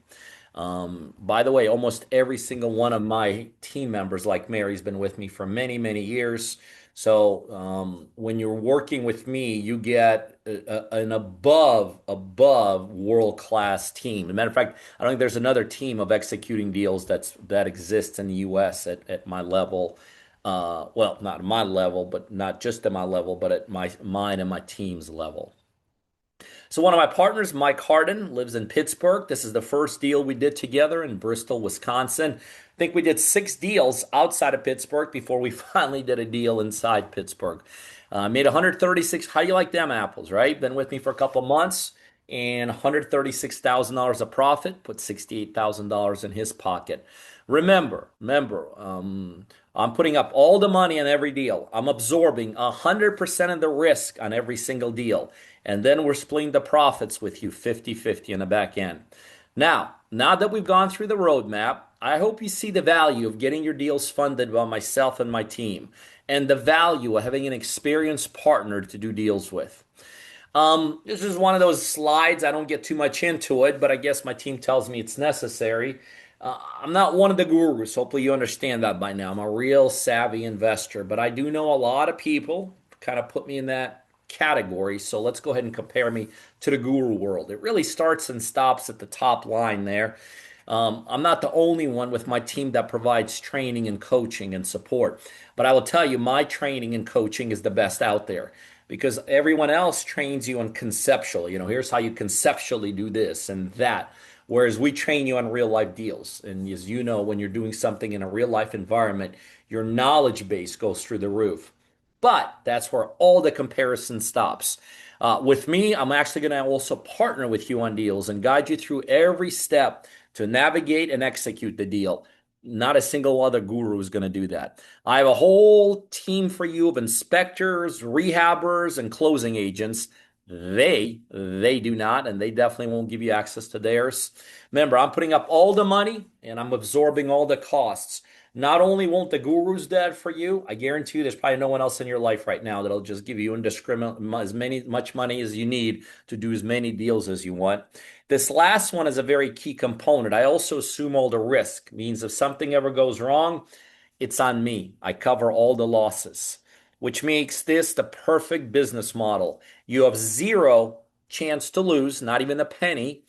By the way, almost every single one of my team members, like Mary's been with me for many, many years. So when you're working with me, you get an above world class team. As a matter of fact, I don't think there's another team of executing deals that exists in the U.S. at my level. Well, not at my level, but not just at my level, but at mine and my team's level. So one of my partners, Mike Harden, lives in Pittsburgh. This is the first deal we did together in Bristol, Wisconsin. I think we did 6 deals outside of Pittsburgh before we finally did a deal inside Pittsburgh. Made 136. How do you like them apples, right? Been with me for a couple months and $136,000 of profit. Put $68,000 in his pocket. Remember, I'm putting up all the money on every deal. I'm absorbing 100% of the risk on every single deal. And then we're splitting the profits with you 50-50 in the back end. Now that we've gone through the roadmap, I hope you see the value of getting your deals funded by myself and my team, and the value of having an experienced partner to do deals with. This is one of those slides. I don't get too much into it, but I guess my team tells me it's necessary. I'm not one of the gurus. Hopefully, you understand that by now. I'm a real savvy investor, but I do know a lot of people kind of put me in that category. So let's go ahead and compare me to the guru world. It really starts and stops at the top line there. I'm not the only one with my team that provides training and coaching and support, but I will tell you, my training and coaching is the best out there because everyone else trains you on conceptual. Here's how you conceptually do this and that. Whereas we train you on real life deals. And as you know, when you're doing something in a real life environment, your knowledge base goes through the roof. But that's where all the comparison stops. With me, I'm actually going to also partner with you on deals and guide you through every step to navigate and execute the deal. Not a single other guru is going to do that. I have a whole team for you of inspectors, rehabbers, and closing agents. They do not, and they definitely won't give you access to theirs. Remember, I'm putting up all the money and I'm absorbing all the costs. Not only won't the gurus do that for you, I guarantee you there's probably no one else in your life right now that'll just give you indiscriminate much money as you need to do as many deals as you want. This last one is a very key component. I also assume all the risk, means if something ever goes wrong, it's on me. I cover all the losses, which makes this the perfect business model. You have zero chance to lose, not even a penny,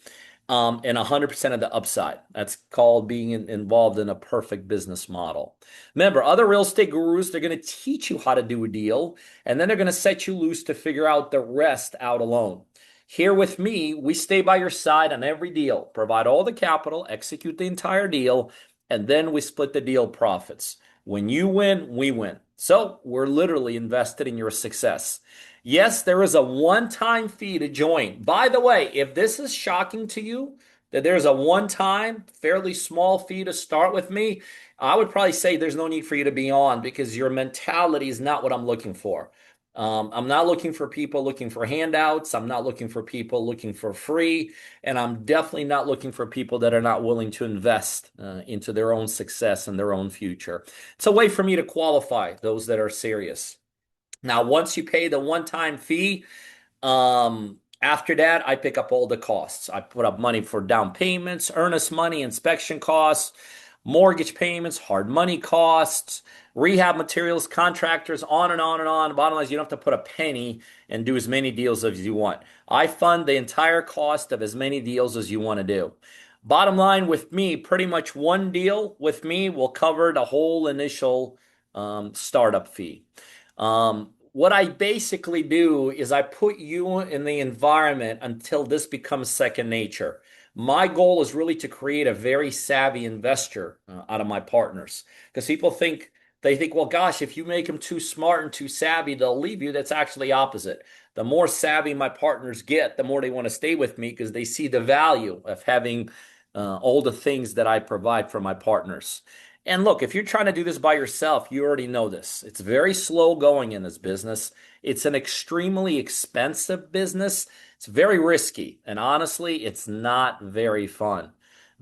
and 100% of the upside. That's called being involved in a perfect business model. Remember, other real estate gurus, they're going to teach you how to do a deal, and then they're going to set you loose to figure out the rest out alone. Here with me, we stay by your side on every deal, provide all the capital, execute the entire deal, and then we split the deal profits. When you win, we win. So we're literally invested in your success. Yes, there is a one-time fee to join. By the way, if this is shocking to you, that there's a one-time, fairly small fee to start with me, I would probably say there's no need for you to be on because your mentality is not what I'm looking for. I'm not looking for people looking for handouts. I'm not looking for people looking for free. And I'm definitely not looking for people that are not willing to invest into their own success and their own future. It's a way for me to qualify those that are serious. Now, once you pay the one-time fee, after that, I pick up all the costs. I put up money for down payments, earnest money, inspection costs, mortgage payments, hard money costs, rehab materials, contractors, on and on and on. The bottom line is you don't have to put a penny and do as many deals as you want. I fund the entire cost of as many deals as you want to do. Bottom line with me, pretty much one deal with me will cover the whole initial startup fee. What I basically do is I put you in the environment until this becomes second nature. My goal is really to create a very savvy investor out of my partners because they think, well, gosh, if you make them too smart and too savvy, they'll leave you. That's actually opposite. The more savvy my partners get, the more they want to stay with me because they see the value of having all the things that I provide for my partners. And look, if you're trying to do this by yourself, you already know this. It's very slow going in this business. It's an extremely expensive business. It's very risky. And honestly, it's not very fun.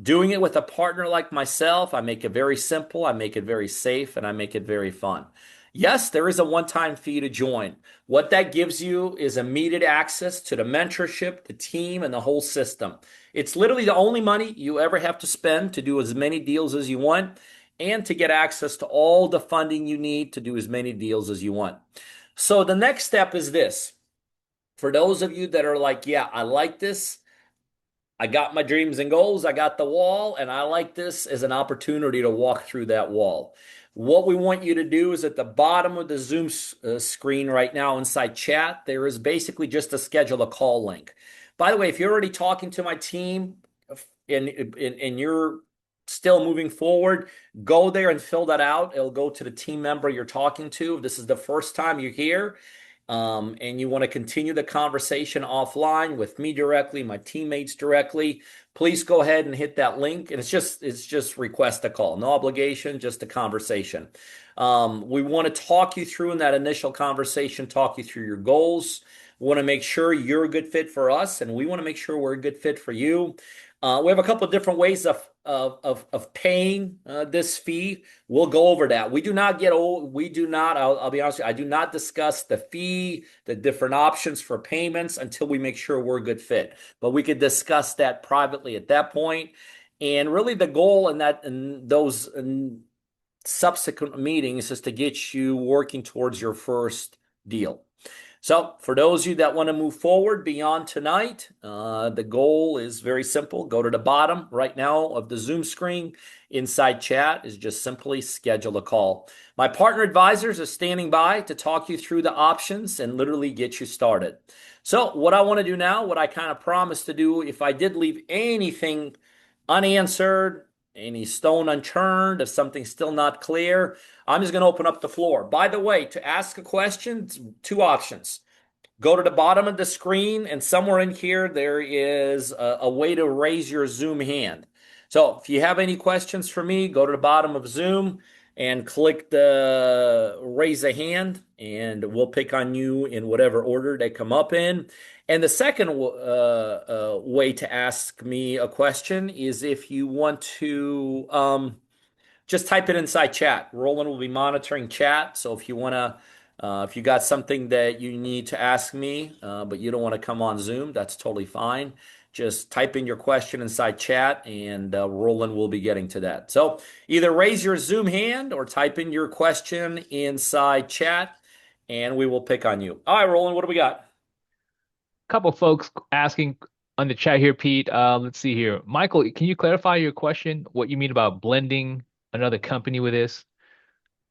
Doing it with a partner like myself, I make it very simple, I make it very safe, and I make it very fun. Yes, there is a one-time fee to join. What that gives you is immediate access to the mentorship, the team, and the whole system. It's literally the only money you ever have to spend to do as many deals as you want and to get access to all the funding you need to do as many deals as you want. So the next step is this. For those of you that are like, yeah, I like this. I got my dreams and goals. I got the wall, and I like this as an opportunity to walk through that wall. What we want you to do is at the bottom of the Zoom screen right now inside chat, there is basically just a schedule a call link. By the way, if you're already talking to my team and you're still moving forward, go there and fill that out. It'll go to the team member you're talking to. If this is the first time you're here, and you want to continue the conversation offline with me directly, my teammates directly, please go ahead and hit that link. And it's just request a call, no obligation, just a conversation. We want to talk you through in that initial conversation, talk you through your goals. We want to make sure you're a good fit for us, and we want to make sure we're a good fit for you. We have a couple of different ways of paying this fee. We'll go over that. We do not get old. We do not. I'll be honest with you, I do not discuss the fee, the different options for payments until we make sure we're a good fit. But we could discuss that privately at that point. And really, the goal in those subsequent meetings is to get you working towards your first deal. So, for those of you that want to move forward beyond tonight, the goal is very simple. Go to the bottom right now of the Zoom screen. Inside chat is just simply schedule a call. My partner advisors are standing by to talk you through the options and literally get you started. So, what I want to do now, what I kind of promised to do, if I did leave anything unanswered, any stone unturned, if something's still not clear, I'm just going to open up the floor. By the way, to ask a question, two options. Go to the bottom of the screen, and somewhere in here, there is a way to raise your Zoom hand. So if you have any questions for me, go to the bottom of Zoom and click the raise a hand, and we'll pick on you in whatever order they come up in. And the second way to ask me a question is if you want to just type it inside chat. Roland will be monitoring chat. So if you want to, if you got something that you need to ask me, but you don't want to come on Zoom, that's totally fine. Just type in your question inside chat and Roland will be getting to that. So either raise your Zoom hand or type in your question inside chat and we will pick on you. All right, Roland, what do we got? Couple folks asking on the chat here, Pete. Let's see here. Michael, can you clarify your question? What you mean about blending another company with this?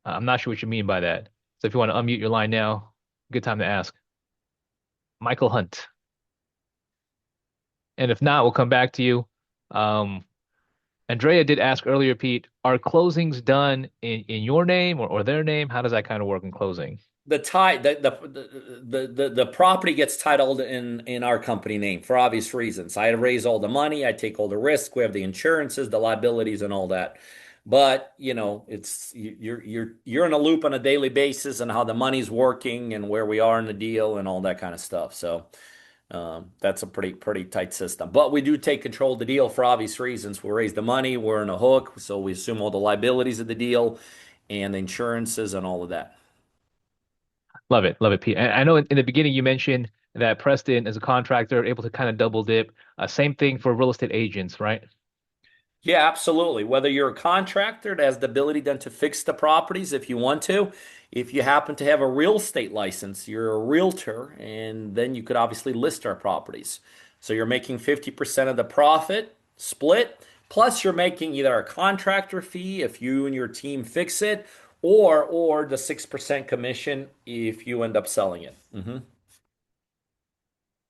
I'm not sure what you mean by that. So if you want to unmute your line now, good time to ask. Michael Hunt. And if not, we'll come back to you. Um, Andrea did ask earlier, Pete, are closings done in your name or their name? How does that kind of work in closing? The property gets titled in our company name for obvious reasons. I raise all the money, I take all the risk, we have the insurances, the liabilities, and all that. But it's you're in a loop on a daily basis on how the money's working and where we are in the deal and all that kind of stuff. So that's a pretty tight system. But we do take control of the deal for obvious reasons. We raise the money, we're in a hook, so we assume all the liabilities of the deal and the insurances and all of that. Love it, Pete. And I know in the beginning you mentioned that Preston, as a contractor, able to kind of double dip. Same thing for real estate agents, right? Yeah, absolutely. Whether you're a contractor that has the ability then to fix the properties if you want to, if you happen to have a real estate license, you're a realtor, and then you could obviously list our properties. So you're making 50% of the profit split, plus you're making either a contractor fee if you and your team fix it, or the 6% commission if you end up selling it.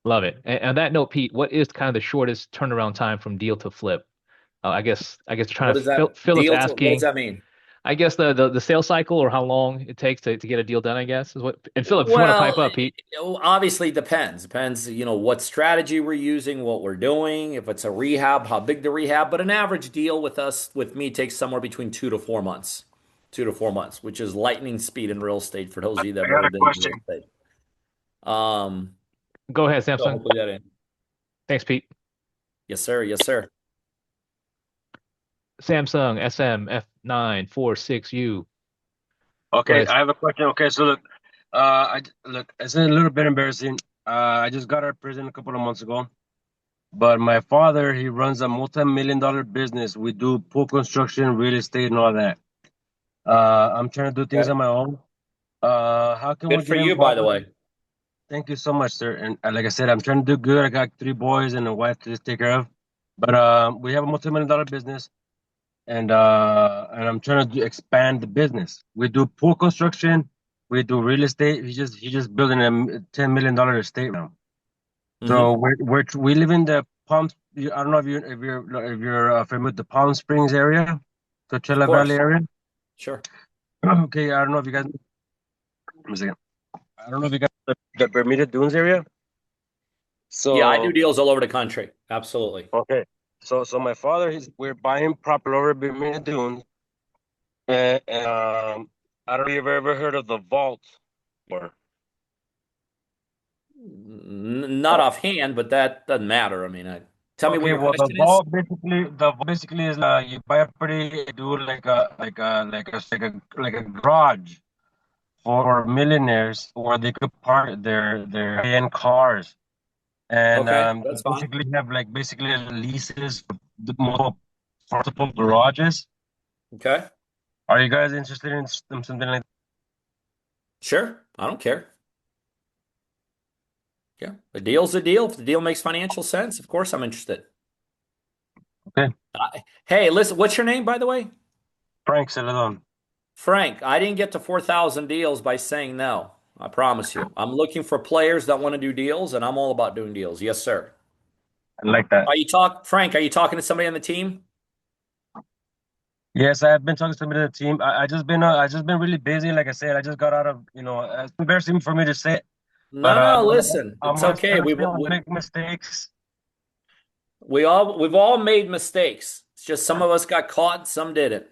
Love it. And on that note, Pete, what is kind of the shortest turnaround time from deal to flip? I guess trying What to does that Philip's deal to, what does asking. that mean? I guess the sales cycle or how long it takes to get a deal done, I guess is what. And Philip, if you want to pipe Well, up, Pete. obviously it depends. Depends, what strategy we're using, what we're doing, if it's a rehab, how big the rehab. But an average deal with us, with me, takes somewhere between 2 to 4 months. 2 to 4 months, which is lightning speed in real estate for those of you that I have got ever a been in real question. estate. Um, Go ahead, so Samsung. hopefully that in. Thanks, Pete. Yes, sir. Yes, sir. Samsung SM F946U. Go Okay, ahead. I have a question. Okay, so look, look, it's a little bit embarrassing. I just got out of prison a couple of months ago, but my father, he runs a multi-million-dollar business. We do pool construction, real estate, and all that. I'm trying to do things Okay. on my own. How can we Good for get you, by involved the with? way. Thank you so much, sir. And like I said, I'm trying to do good. I got three boys and a wife to just take care of. But we have a multi-million-dollar business. And I'm trying to expand the business. We do pool construction, we do real estate. He just building a $10 million estate now. So Hmm. we live in the Palm. I don't know if you're familiar with the Palm Springs area, Of Coachella Valley course. area. Sure. Okay, I don't know if you guys. Give me a second. I don't know if you guys the Bermuda Dunes area. Yeah, I do So deals all over the country. Absolutely. okay, so my father, we're buying property over Bermuda Dunes, and I don't know if you've ever heard of the vault. Or Not offhand, but that doesn't matter. I mean, tell me what okay, your well, the question is. vault basically is you buy a pretty do like a garage for millionaires where they could park their high-end cars, and Okay, they that's fine. basically have like basically leases for the multiple garages. Okay. Are you guys interested in something like Sure. I don't care. Yeah. The deal's a deal. If the deal makes financial sense, of course I'm interested. that? Okay, Hey, listen, what's your name, by the way? Frank Celedon. Frank. I didn't get to 4,000 deals by saying no. I promise you. I'm looking for players that want to do deals, and I'm all about doing deals. Yes, sir. I like that. Frank, are you talking to somebody on the team? Yes, I've been talking to some of the team. I just been really busy. Like I said, I just got out of, it's embarrassing for me to say, but No, no, listen. I'm It's always okay. trying to still make mistakes. We've all made mistakes. It's just some of us got caught, some didn't.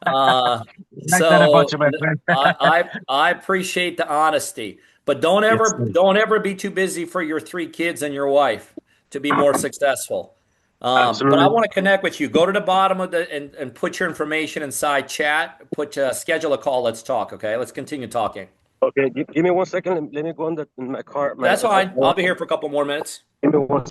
Uh, I like that about so you, my friend. I appreciate the honesty, but Yes, sir. don't ever be too busy for your three kids and your wife to be more successful. But I Absolutely. want to connect with you. Go to the bottom of the and put your information inside chat. Put schedule a call. Let's talk. Okay. Let's continue talking. Okay, give me 1 second. Let me go in my car. That's fine. I'll be here for a couple more minutes. Give me one.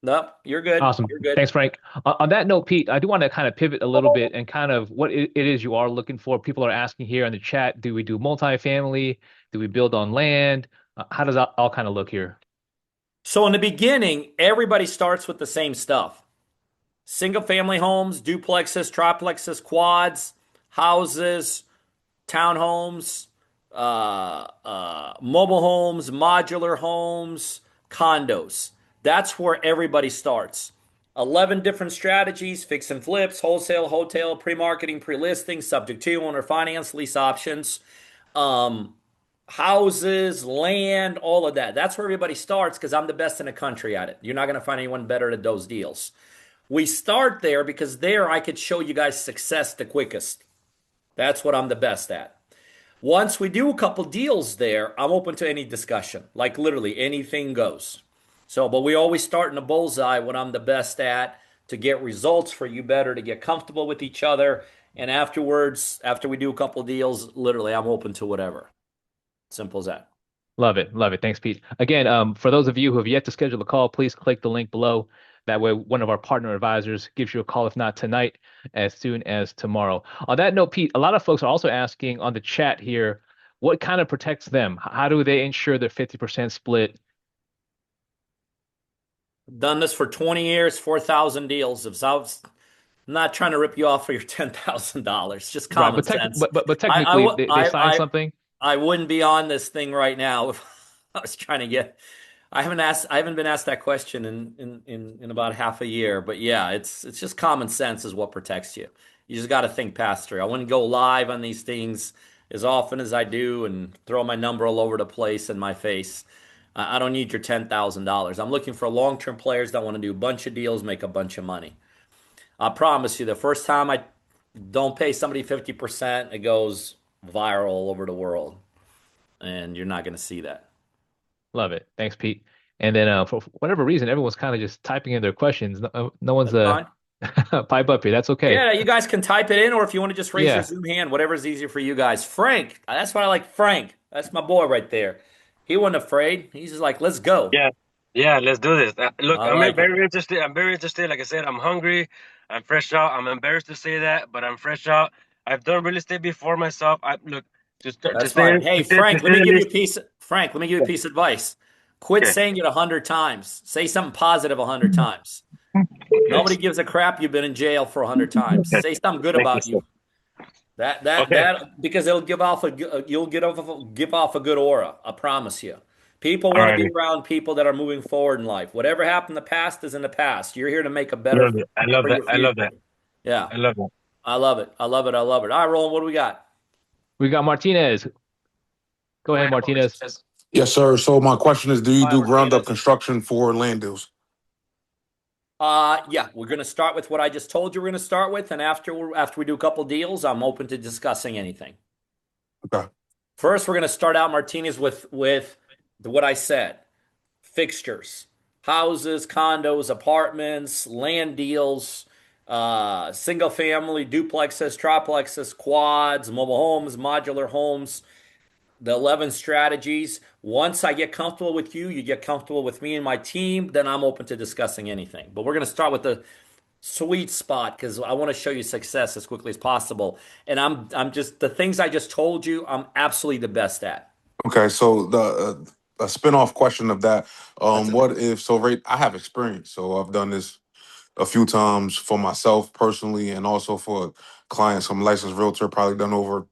Nope. You're good. Awesome. You're good. Thanks, Frank. On that note, Pete, I do want to kind of pivot a little bit and kind of what it is you are looking for. People are asking here in the chat, do we do multifamily? Do we build on land? How does that all kind of look here? So in the beginning, everybody starts with the same stuff. Single family homes, duplexes, triplexes, quads, houses, townhomes, mobile homes, modular homes, condos. That's where everybody starts. 11 different strategies: fix and flips, wholesale, hotel, pre-marketing, pre-listing, subject to owner finance, lease options, um, houses, land, all of that. That's where everybody starts because I'm the best in the country at it. You're not going to find anyone better at those deals. We start there because there I could show you guys success the quickest. That's what I'm the best at. Once we do a couple deals there, I'm open to any discussion. Like literally anything goes. So, but we always start in the bullseye what I'm the best at to get results for you better, to get comfortable with each other. And afterwards, after we do a couple deals, literally I'm open to whatever. Simple as that. Love it. Love it. Thanks, Pete. Again, for those of you who have yet to schedule a call, please click the link below. That way, one of our partner advisors gives you a call, if not tonight, as soon as tomorrow. On that note, Pete, a lot of folks are also asking on the chat here, what kind of protects them? How do they ensure their 50% split? Done this for 20 years, 4,000 deals. If I was I'm not trying to rip you off for your $10,000, just Right, common sense. but I, I, technically, w- they I, sign I, something. I wouldn't be on this thing right now if I was trying to get. I haven't been asked that question in about half a year. But yeah, it's just common sense is what protects you. You just got to think past through. I wouldn't go live on these things as often as I do and throw my number all over the place in my face. I don't need your $10,000. I'm looking for long-term players that want to do a bunch of deals, make a bunch of money. I promise you, the first time I don't pay somebody 50%, it goes viral all over the world. And you're not going to see that. Love it. Thanks, Pete. And then for whatever reason, everyone's kind of just typing in their questions. No one's That's fine. pipe up here. That's okay. Yeah, you guys can type it in, or if you want to just raise your Yeah. Zoom hand, whatever's easier for you guys. Frank, that's what I like. Frank, that's my boy right there. He wasn't afraid. He's just like, let's go. Yeah, yeah, let's do this. Look, I like it. very interested. I'm very interested. Like I said, I'm hungry. I'm fresh out. I'm embarrassed to say that, but I'm fresh out. I've done real estate before myself. I look to That's say fine. Hey, to Frank, say the least. Frank, let me give you a piece of advice. Quit Okay. saying it 100 times. Say something positive 100 times. Nobody gives a crap you've been in jail for 100 times. Okay. Say something good Thank you, about sir. you. Okay. Because it'll give off you'll give off a good aura. I promise you. People All want to be righty. around people that are moving forward in life. Whatever happened in the past is in the past. You're here to make a better Love it. I love for that. your I love future. that. Yeah, I love that. I love it. I love it. I love it. All right, Roland, what do we got? We got Martinez. Go ahead, Martinez. Yes, sir. So my question is, do you do ground up construction for land deals? Yeah, we're gonna start with what I just told you. We're gonna start with, and after we do a couple deals, I'm open to discussing anything. Okay. First, we're gonna start out Martinez with what I said: fixtures, houses, condos, apartments, land deals, single family, duplexes, triplexes, quads, mobile homes, modular homes, the 11 strategies. Once I get comfortable with you, you get comfortable with me and my team, then I'm open to discussing anything. But we're going to start with the sweet spot because I want to show you success as quickly as possible. And I'm just the things I just told you, I'm absolutely the best at. Okay. So the a spin-off question of that, That's it. what if so right I have experience. So I've done this a few times for myself personally and also for clients. I'm a licensed realtor, probably done over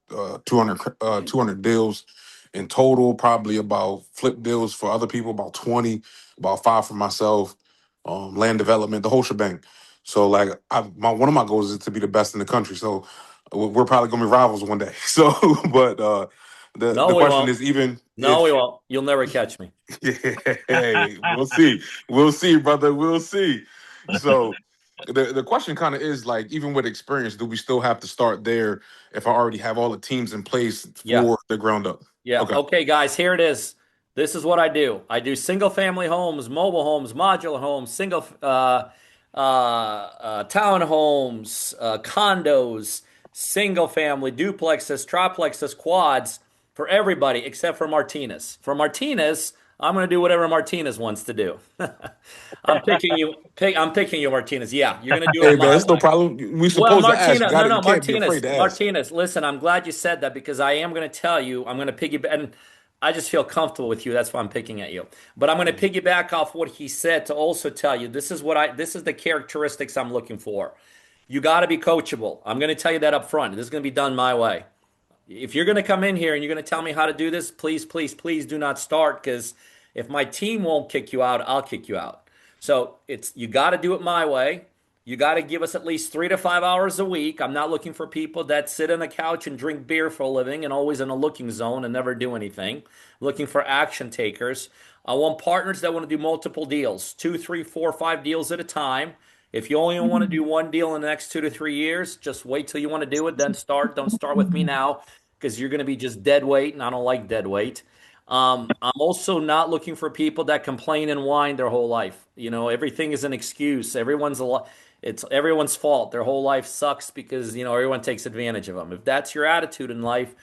200 deals in total, probably about flip deals for other people, about 20, about five for myself, land development, the whole shebang. So like one of my goals is to be the best in the country. So we're probably gonna be rivals one day. So but the No, we question won't. is even No, we if won't. You'll never catch me. hey, we'll see. We'll see, brother. We'll see. So the question kind of is like, even with experience, do we still have to start there if I already have all the teams in place Yeah. for the ground up? Yeah. Okay. Okay, guys, here it is. This is what I do. I do single family homes, mobile homes, modular homes, single townhomes, condos, single family, duplexes, triplexes, quads for everybody except for Martinez. For Martinez, I'm going to do whatever Martinez wants to do. I'm picking you. I'm picking you, Martinez. Yeah, you're going to do it Hey man, my that's no way. problem. We Well, supposed to ask. You Martinez, got no, it. You no, can't be afraid Martinez, to ask. Martinez. Listen, I'm glad you said that because I am going to tell you. I'm going to piggyback, and I just feel comfortable with you. That's why I'm picking at you. But I'm going to piggyback off what he said to also tell you this is the characteristics I'm looking for. You got to be coachable. I'm going to tell you that up front. This is going to be done my way. If you're going to come in here and you're going to tell me how to do this, please, please, please do not start because if my team won't kick you out, I'll kick you out. So it's you got to do it my way. You got to give us at least 3 to 5 hours a week. I'm not looking for people that sit on the couch and drink beer for a living and always in a looking zone and never do anything. I'm looking for action takers. I want partners that want to do multiple deals, two, three, four, 5 deals at a time. If you only want to do one deal in the next 2 to 3 years, just wait till you want to do it, then start. Don't start with me now because you're going to be just dead weight, and I don't like dead weight. I'm also not looking for people that complain and whine their whole life. Everything is an excuse. It's everyone's fault. Their whole life sucks because everyone takes advantage of them. If that's your attitude in life,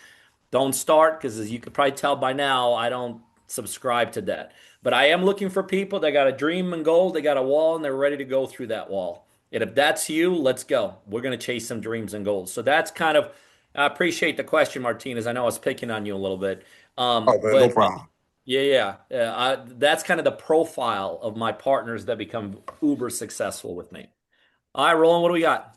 don't start because as you could probably tell by now, I don't subscribe to that. But I am looking for people that got a dream and goal, they got a wall, and they're ready to go through that wall. And if that's you, let's go. We're going to chase some dreams and goals. So that's kind of, I appreciate the question, Martinez. I know I was picking on you a little bit. Oh man, no But problem. yeah, yeah. That's kind of the profile of my partners that become uber successful with me. All right, Roland, what do we got?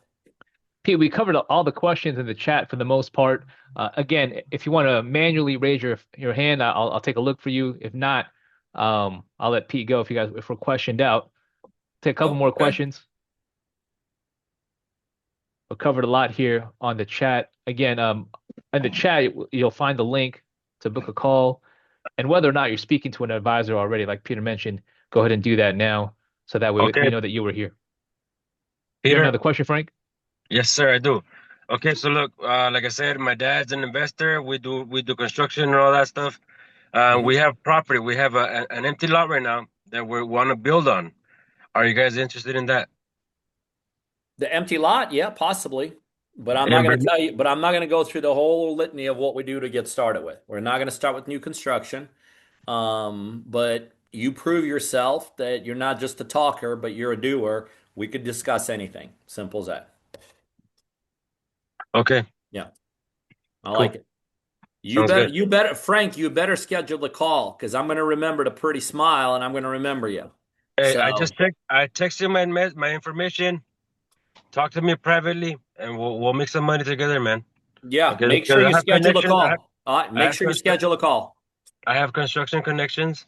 Pete, we covered all the questions in the chat for the most part. Again, if you want to manually raise your hand, I'll take a look for you. If not, I'll let Pete go if we're questioned out. Take a couple Oh, more okay. questions. We covered a lot here on the chat. Again, in the chat you'll find the link to book a call, and whether or not you're speaking to an advisor already, like Peter mentioned, go ahead and do that now, so that way we Okay, know that you were here. You have Peter. another question, Frank? Yes, sir, I do. Okay, so look, like I said, my dad's an investor. We do construction and all that stuff. Mhm. We have property. We have an empty lot right now that we want to build on. Are you guys interested in that? The empty lot, yeah, possibly. But I'm not And going to tell you, but I'm not going to go through the whole litany of what we do to get started with. We're not going to start with new construction. But you prove yourself that you're not just a talker, but you're a doer. We could discuss anything. Simple as that. okay, Yeah, I cool. like it. Sounds good. Frank, you better schedule the call because I'm going to remember the pretty smile and I'm going to remember you. Hey, So, I text you my information. Talk to me privately, and we'll make some money together, man. yeah, Okay, make sure because you I have schedule a connections. call. All right, I make have sure you schedule a call. I have construction connections.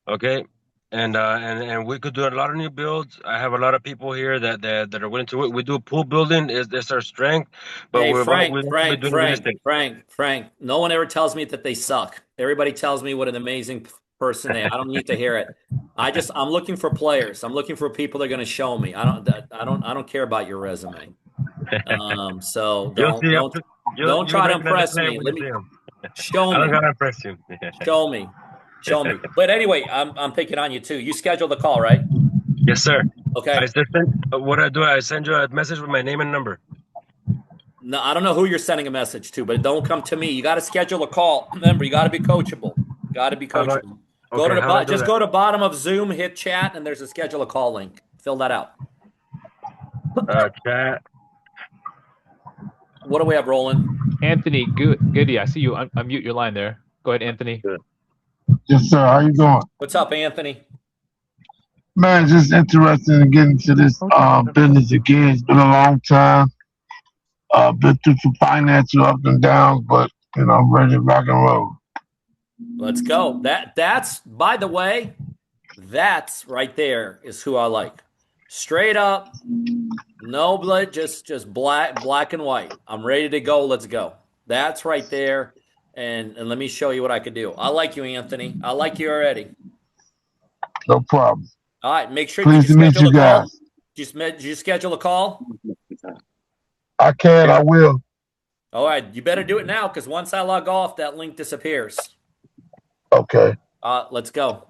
Okay. And we could do a lot of new builds. I have a lot of people here that are willing to. We do pool building is our strength, but Hey, we'd Frank, also be Frank, doing real Frank, estate. Frank, Frank. No one ever tells me that they suck. Everybody tells me what an amazing person they are. I don't need to hear it. I'm looking for players. I'm looking for people that are going to show me. I don't care about your resume. So You'll don't see. don't don't You'll try to recognize the impress player me. when Let you see me him. show I don't me, gotta impress you. show me, show me. But anyway, I'm picking on you too. You scheduled the call, right? Yes, sir. I Okay. just send, what I do, I send you a message with my name and number. No, I don't know who you're sending a message to, but don't come to me. You got to schedule a call. Remember, you got to be coachable. Got to be How do I? coachable. Okay, how do I do Just that? go to bottom of Zoom, hit chat, and there's a schedule a call link. Fill that out. Chat. What do we have rolling? Anthony, goody. I see you. Unmute your line there. Go ahead, Anthony. Good. Yes, sir. How you doing? What's up, Anthony? Man, just interested in getting to this business again. It's been a long time. Been through some financial ups and downs, but I'm ready to rock and roll. Let's go. That's by the way, that's right there is who I like. Straight up, no blood, just black and white. I'm ready to go. Let's go. That's right there. And let me show you what I could do. I like you, Anthony. I like you already. No problem. All right, make sure. Did you Pleased to meet schedule you a call? guys. Did you schedule a call? I can. I will. All right, you better do it now because once I log off, that link disappears. Okay. Let's go.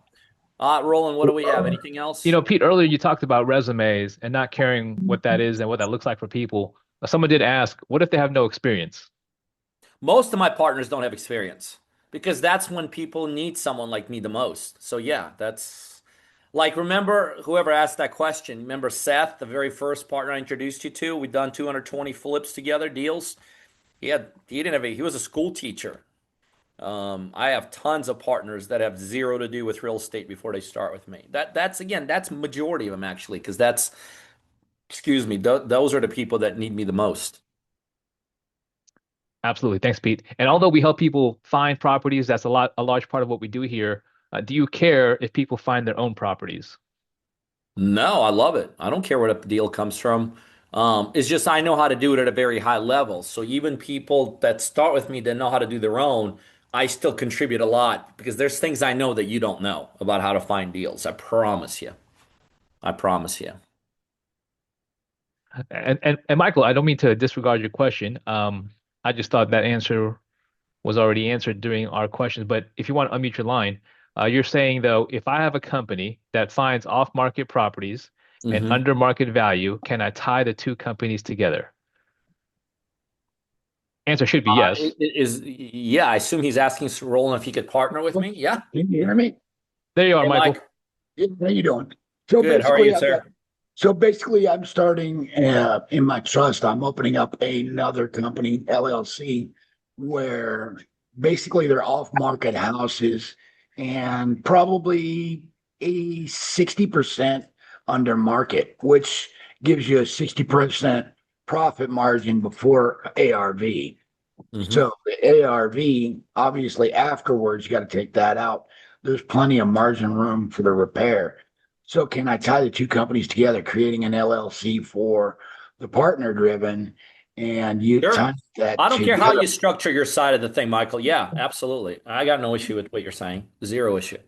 Roland, what do we have? Anything else? Pete, earlier you talked about resumes and not caring what that is and what that looks like for people. Someone did ask, what if they have no experience? Most of my partners don't have experience because that's when people need someone like me the most. So yeah, that's like remember whoever asked that question. Remember Seth, the very first partner I introduced you to? We've done 220 flips together, deals. He was a school teacher. I have tons of partners that have zero to do with real estate before they start with me. That's majority of them actually, because that's excuse me, those are the people that need me the most. Absolutely. Thanks, Pete. And although we help people find properties, that's a large part of what we do here. Do you care if people find their own properties? No, I love it. I don't care where the deal comes from. It's just I know how to do it at a very high level. So even people that start with me that know how to do their own, I still contribute a lot because there's things I know that you don't know about how to find deals. I promise you. I promise you. And Michael, I don't mean to disregard your question. I just thought that answer was already answered during our questions. But if you want to unmute your line, you're saying though, if I have a company that finds off-market properties and Hmm. under market value, can I tie the two companies together? Answer should be yes. Yeah, I assume he's asking Roland if he could partner with me. Yeah. Can you hear me? There you are, Hey, Mike. Michael. Yeah, how you doing? So Good. How are you, basically, I've got. sir? So basically, I'm starting in my trust. I'm opening up another company, LLC, where basically they're off-market houses and probably 60% under market, which gives you a 60% profit margin before ARV. Hmm. So the ARV, obviously afterwards, you got to take that out. There's plenty of margin room for the repair. So can I tie the two companies together, creating an LLC for the partner driven and you Sure. tie that I don't care how together? you structure your side of the thing, Michael. Yeah, absolutely. I got no issue with what you're saying. Zero issue.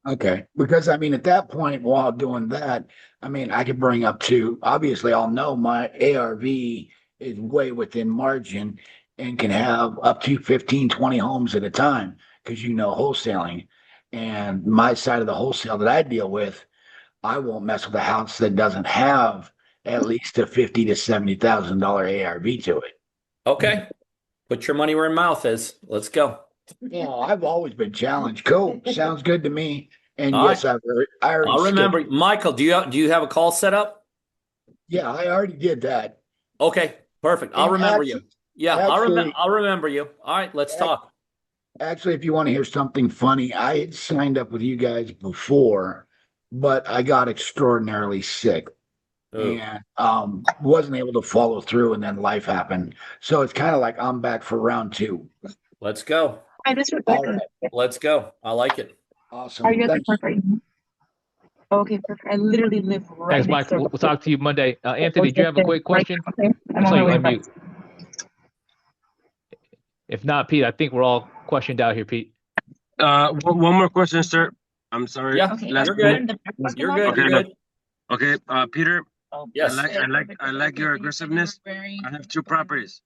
Okay. Because I mean, at that point, while doing that, I mean, I could bring up to obviously I'll know my ARV is way within margin and can have up to 15, 20 homes at a time because wholesaling. And my side of the wholesale that I deal with, I won't mess with a house that doesn't have at least a 50 to $70,000 ARV to it. Okay. Put your money where your mouth is. Let's go. I've always been challenged. Cool. Sounds good to me. And All right. yes, I already I'll remember. scheduled. Michael, do you have a call set up? Yeah, I already did that. Okay, perfect. I'll And remember you. Yeah, actually, I'll remember you. All right, let's ac- talk. actually, if you want to hear something funny, I had signed up with you guys before, but I got extraordinarily sick Ooh, and wasn't able to follow through, and then life happened. So it's kind of like I'm back for round two. let's go. Hi, this is All Rebecca. right, Let's go. I like it. Are awesome. you at the Thanks. park right now? Okay, perfect. I literally live right Thanks, next Mike. door. We'll talk to you Monday. I Anthony, was do you just have a there quick right question? now. Okay, I'm I saw on my you way back. unmute. If not, Pete, I think we're all questioned out here, Pete. One more question, sir. I'm sorry. Yeah, Okay, Last you're we're minute. in good. the back parking You're lot. good. Okay, You're look. good. Okay, Peter. Oh, I Yes. like, okay, I like, perfect. I like Okay, your so you said you were aggressiveness. wearing. I have two properties,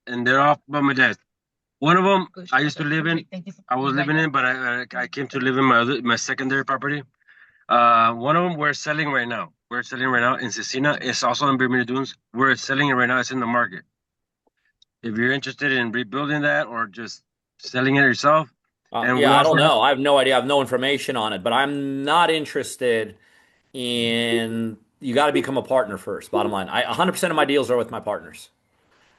and they're off by my desk. One of them Good. I used to Okay, live in. perfect. Thank you so I much. was Right living now. in, but I came to live in my secondary property. One of them we're selling right now. We're selling right now in Cecina. It's also in Bermuda Dunes. We're selling it right now. It's in the market. If you're interested in rebuilding that or just selling it yourself, and we Yeah, I don't also have, know. I have no idea. I have no information on it, but I'm not interested in. You got to become a partner first. Bottom line, 100% of my deals are with my partners.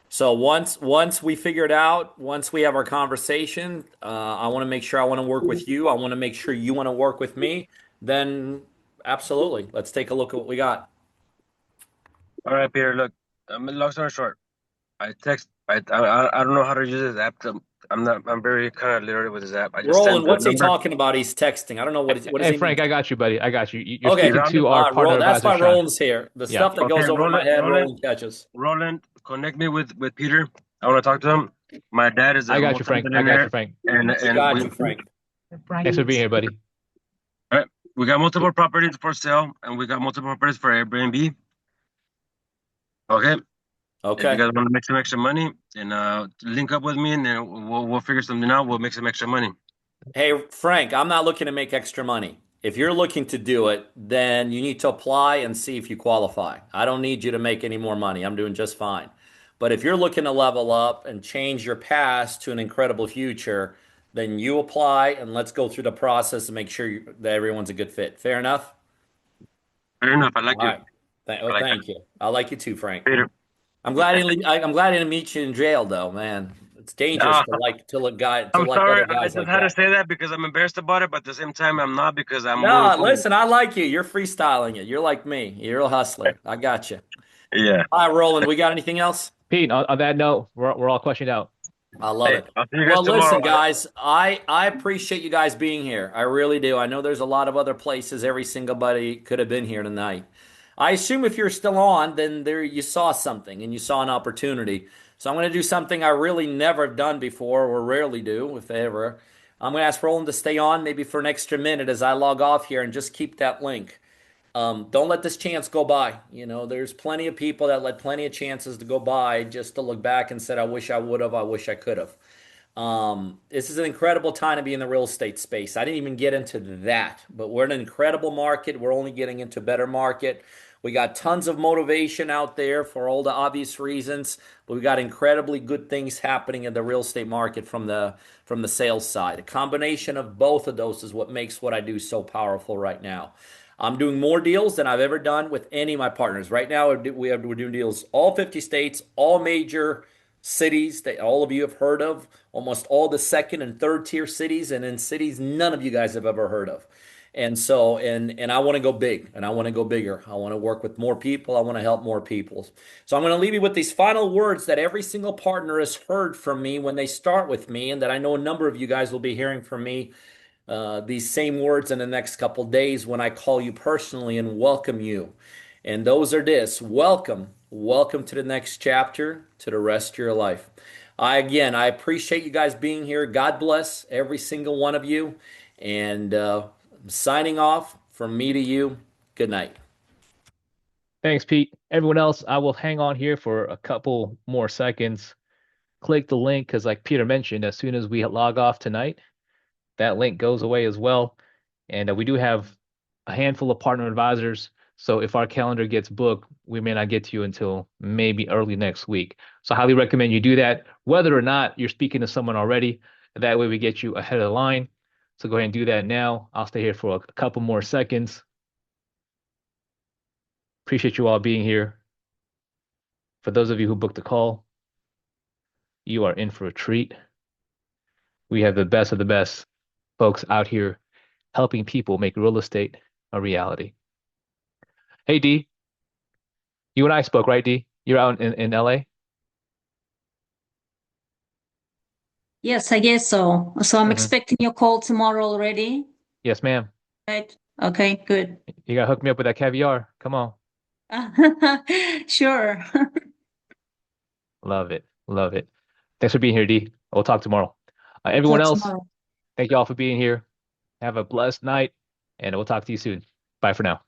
So once we figure it out, once we have our conversation, I want to make sure I want to work with you. I want to make sure you want to work with me. Then absolutely, let's take a look at what we got. all right, Peter. Look, long story short, I don't know how to use this app. I'm very kind of literate with this app. I just sent Roland, the what's he number. talking about? He's texting. I don't know what does Hey, he mean? Frank, I got you, buddy. I got you. You're Is Okay, speaking on the to our partner That's advisor, why Sean. Roland's here. The Yeah. stuff that okay, goes over my head, Roland, Roland catches. Roland, connect me with Peter. I want to talk to him. My dad is I a got you, Frank. I got you, multimillionaire, Frank. We and got you, Frank. Thanks for being here, buddy. all right, we got multiple properties for sale, and we got multiple properties for Airbnb. Okay, if you Okay. guys want to make some extra money, and link up with me, and then we'll figure something out. We'll make some extra money. Hey, Frank, I'm not looking to make extra money. If you're looking to do it, then you need to apply and see if you qualify. I don't need you to make any more money. I'm doing just fine. But if you're looking to level up and change your past to an incredible future, then you apply and let's go through the process and make sure that everyone's a good fit. Fair enough? Fair enough. I All like you. right. I like that. Thank you. I like you too, Frank. Peter. I'm glad I didn't meet you in jail, though, man. It's dangerous No, to I'm like sorry. other I guys just like had to that. say that because I'm embarrassed about it, but at the same time, I'm not because I'm moving No, forward. listen, I like you. You're freestyling it. You're like me. You're a hustler. I got you. Yeah. All right, Roland, we got anything else? Pete, on that note, we're all questioned out. I love Hey, it. I'll see you guys Well, tomorrow. listen, guys, I appreciate you guys being here. I really do. I know there's a lot of other places every single buddy could have been here tonight. I assume if you're still on, then there you saw something and you saw an opportunity. So I'm going to do something I really never have done before or rarely do, if ever. I'm going to ask Roland to stay on maybe for an extra minute as I log off here and just keep that link. Don't let this chance go by. You know, there's plenty of people that let plenty of chances to go by just to look back and said, I wish I would have, I wish I could have. This is an incredible time to be in the real estate space. I didn't even get into that, but we're in an incredible market. We're only getting into a better market. We got tons of motivation out there for all the obvious reasons, but we got incredibly good things happening in the real estate market from the sales side. A combination of both of those is what makes what I do so powerful right now. I'm doing more deals than I've ever done with any of my partners. Right now, we're doing deals all 50 states, all major cities that all of you have heard of, almost all the second and third tier cities, and in cities none of you guys have ever heard of. And I want to go big and I want to go bigger. I want to work with more people. I want to help more people. So I'm going to leave you with these final words that every single partner has heard from me when they start with me, and that I know a number of you guys will be hearing from me these same words in the next couple days when I call you personally and welcome you. And those are this: welcome to the next chapter, to the rest of your life. I appreciate you guys being here. God bless every single one of you. And I'm signing off from me to you. Good night. Thanks, Pete. Everyone else, I will hang on here for a couple more seconds. Click the link because, like Peter mentioned, as soon as we log off tonight, that link goes away as well. And we do have a handful of partner advisors. So if our calendar gets booked, we may not get to you until maybe early next week. So I highly recommend you do that, whether or not you're speaking to someone already. That way we get you ahead of the line. So go ahead and do that now. I'll stay here for a couple more seconds. Appreciate you all being here. For those of you who booked the call, you are in for a treat. We have the best of the best folks out here helping people make real estate a reality. Hey, D, you and I spoke, right, D? You're out in LA? Yes, I guess so. So I'm Hmm. expecting your call tomorrow already, Yes, ma'am. right? Okay, good. You gotta hook me up with that caviar. Come on. Sure. Love it. Love it. Thanks for being here, D. We'll talk tomorrow. Everyone Talk else, tomorrow. thank you all for being here. Have a blessed night, and we'll talk to you soon. Bye for now.